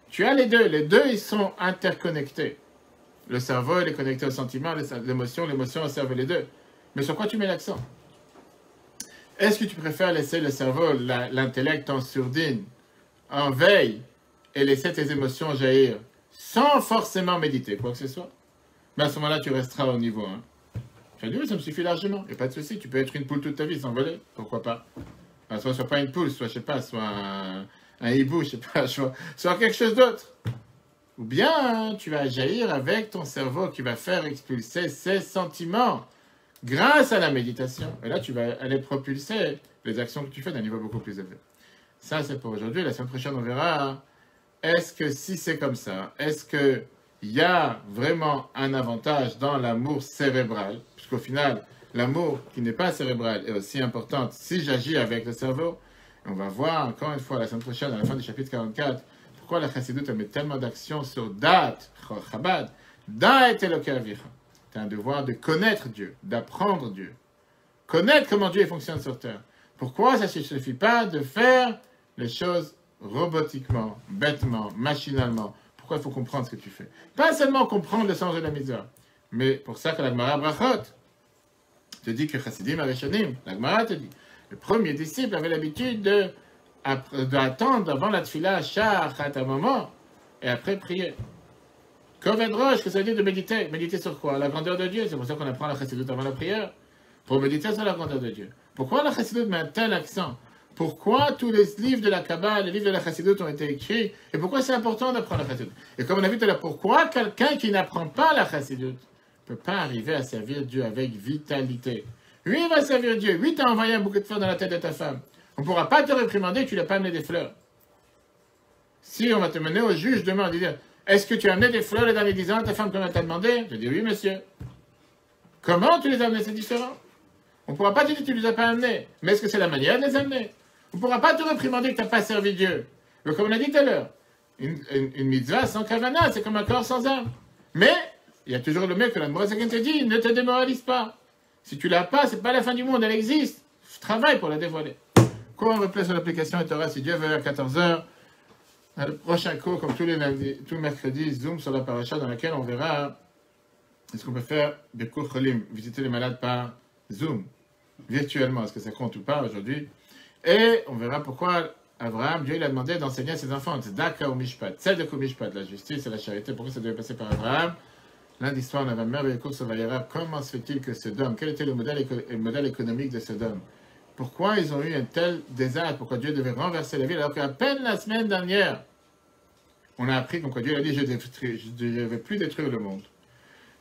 Tu as les deux ils sont interconnectés. Le cerveau il est connecté au sentiment, l'émotion au cerveau, les deux. Mais sur quoi tu mets l'accent? Est-ce que tu préfères laisser le cerveau, l'intellect en sourdine, en veille, et laisser tes émotions jaillir sans forcément méditer, quoi que ce soit? Mais à ce moment-là, tu resteras au niveau 1. Tu vas dire, oui, ça me suffit largement. Il n'y a pas de souci, tu peux être une poule toute ta vie sans voler. Pourquoi pas? Enfin, soit pas une poule, soit, je sais pas, soit un hibou, je sais pas, soit quelque chose d'autre. Ou bien, tu vas jaillir avec ton cerveau qui va faire expulser ses sentiments grâce à la méditation. Et là, tu vas aller propulser les actions que tu fais d'un niveau beaucoup plus élevé. Ça, c'est pour aujourd'hui. La semaine prochaine, on verra. Est-ce que si c'est comme ça, est-ce qu'il y a vraiment un avantage dans l'amour cérébral? Puisqu'au final, l'amour qui n'est pas cérébral est aussi important si j'agis avec le cerveau. Et on va voir encore une fois la semaine prochaine, à la fin du chapitre 44, pourquoi la Chassidut met tellement d'action sur Da'at, Chabad, Da'at Elokei Avicha. Tu as un devoir de connaître Dieu, d'apprendre Dieu. Connaître comment Dieu fonctionne sur terre. Pourquoi ça ne suffit pas de faire les choses robotiquement, bêtement, machinalement? Pourquoi il faut comprendre ce que tu fais? Pas seulement comprendre le sens de la misère, mais pour ça que la Gemara Brachot te dit que Chassidim Arishonim, la Gemara te dit, le premier disciple avait l'habitude d'attendre avant la tfila, à un moment, et après prier. Koved Rosh, que ça veut dire de méditer. Méditer sur quoi? La grandeur de Dieu. C'est pour ça qu'on apprend la Chassidut avant la prière. Pour méditer sur la grandeur de Dieu. Pourquoi la Chassidut met un tel accent? Pourquoi tous les livres de la Kabbale, les livres de la Chassidut ont été écrits? Et pourquoi c'est important d'apprendre la Chassidut? Et comme on a vu tout à l'heure, pourquoi quelqu'un qui n'apprend pas la Chassidut ne peut pas arriver à servir Dieu avec vitalité? Oui, il va servir Dieu. Oui, tu as envoyé un bouquet de fleurs dans la tête de ta femme. On ne pourra pas te réprimander, tu ne l'as pas amené des fleurs. Si on va te mener au juge demain, on va dire, est-ce que tu as amené des fleurs les derniers 10 ans à ta femme comme elle t'a demandé? Je dis oui, monsieur. Comment tu les as amenées? C'est différent. On ne pourra pas dire que tu ne les as pas amenées. Mais est-ce que c'est la manière de les amener? On ne pourra pas te réprimander que tu n'as pas servi Dieu. Donc, comme on a dit tout à l'heure, une mitzvah sans kavana, c'est comme un corps sans âme. Mais, il y a toujours le mec que la Mourazakin te dit, ne te démoralise pas. Si tu l'as pas, c'est pas la fin du monde, elle existe. Travaille pour la dévoiler. Cours en replay sur l'application Torah, si Dieu veut, à 14h. Le prochain cours, comme tous les lundis, tous les mercredis, Zoom sur la paracha dans laquelle on verra est-ce qu'on peut faire des cours cholim, visiter les malades par Zoom, virtuellement, est-ce que ça compte ou pas aujourd'hui. Et on verra pourquoi Abraham, Dieu, il a demandé d'enseigner à ses enfants, Tzedaka ou Mishpat, Tzedek ou Mishpat, la justice et la charité, pourquoi ça devait passer par Abraham. Lundi soir, on avait un merveilleux cours sur Vayera, comment se fait-il que Sodome, quel était le modèle économique de Sodome? Pourquoi ils ont eu un tel désastre? Pourquoi Dieu devait renverser la ville? Alors qu'à peine la semaine dernière, on a appris pourquoi Dieu a dit je ne vais plus détruire le monde.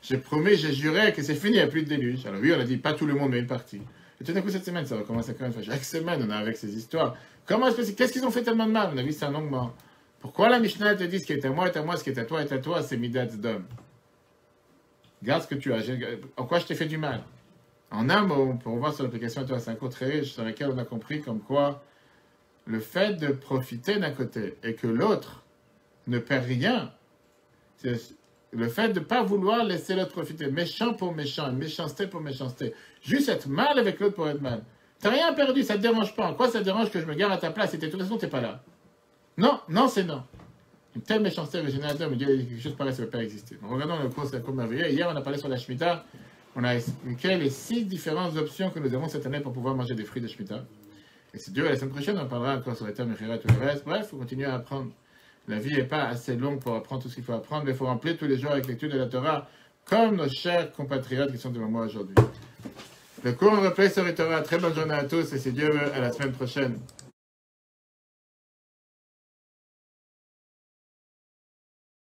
J'ai promis, j'ai juré que c'est fini, il n'y a plus de déluge. Alors oui, on a dit pas tout le monde, mais une partie. Et tout d'un coup, cette semaine, ça recommence encore une fois. Chaque semaine, on a avec ces histoires. Qu'est-ce qu'ils ont fait tellement de mal? On a vu ça longuement. Pourquoi la Mishnah te dit ce qui est à moi est à moi, ce qui est à toi, c'est Midat Zdom. Garde ce que tu as. En quoi je t'ai fait du mal? En un mot, pour voir sur l'application, c'est un cours très riche sur lequel on a compris comme quoi le fait de profiter d'un côté et que l'autre ne perd rien, c'est le fait de ne pas vouloir laisser l'autre profiter. Méchant pour méchant, méchanceté pour méchanceté. Juste être mal avec l'autre pour être mal. Tu n'as rien perdu, ça ne te dérange pas. En quoi ça te dérange que je me gare à ta place et de toute façon, tu n'es pas là? Non, non, c'est non. Une telle méchanceté régénérateur, mais Dieu a dit quelque chose pareil, ça ne peut pas exister. Donc, regardons le cours, c'est un cours merveilleux. Hier, on a parlé sur la Shemitah. On a expliqué les 6 différentes options que nous avons cette année pour pouvoir manger des fruits de Shemitah. Et si Dieu, la semaine prochaine, on parlera encore sur les termes et tout le reste. Bref, il faut continuer à apprendre. La vie n'est pas assez longue pour apprendre tout ce qu'il faut apprendre, mais il faut remplir tous les jours avec l'étude de la Torah, comme nos chers compatriotes qui sont devant moi aujourd'hui. Le cours en replay sur la Torah. Très bonne journée à tous et si Dieu veut, à la semaine prochaine.